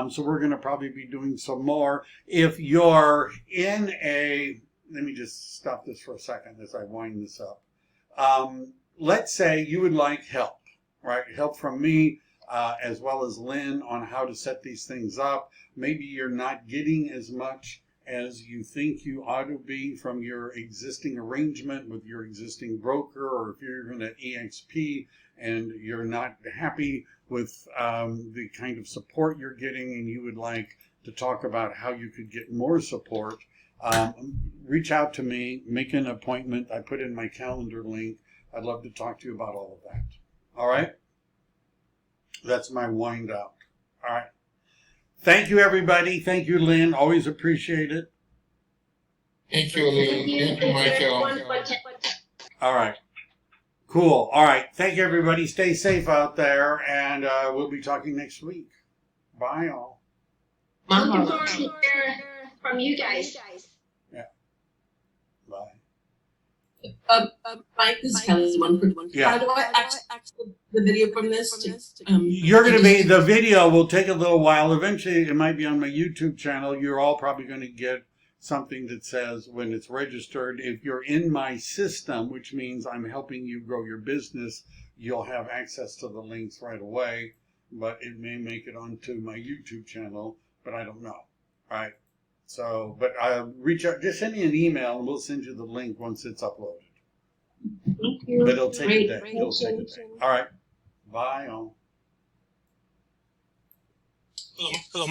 So we're going to probably be doing some more. If you're in let me just stop this for a second as I wind this up. Let's say you would like help, right? Help from me, as well as Lynn, on how to set these things up. Maybe you're not getting as much as you think you ought to be from your existing arrangement with your existing broker, or if you're in an EXP and you're not happy with the kind of support you're getting and you would like to talk about how you could get more support, reach out to me, make an appointment. I put in my calendar link. I'd love to talk to you about all of that. All right? That's my wind up. All right. Thank you, everybody. Thank you, Lynn. Always appreciate it. Thank you, Lynn. Thank you, Michael. All right. Cool. All right. Thank you, everybody. Stay safe out there, and we'll be talking next week. Bye, all. Looking forward to hear from you guys. Yeah. Bye. Mike, this is Kelly. One quick one. Yeah. How do I access the video from this? You're going to be, the video will take a little while. Eventually, it might be on my YouTube channel. You're all probably going to get something that says when it's registered, if you're in my system, which means I'm helping you grow your business, you'll have access to the links right away. But it may make it onto my YouTube channel, but I don't know. Right? So, but reach out, just send me an email and we'll send you the link once it's uploaded. Thank you. But it'll take Great. a day. It'll take a day. All right. Bye all. Hello,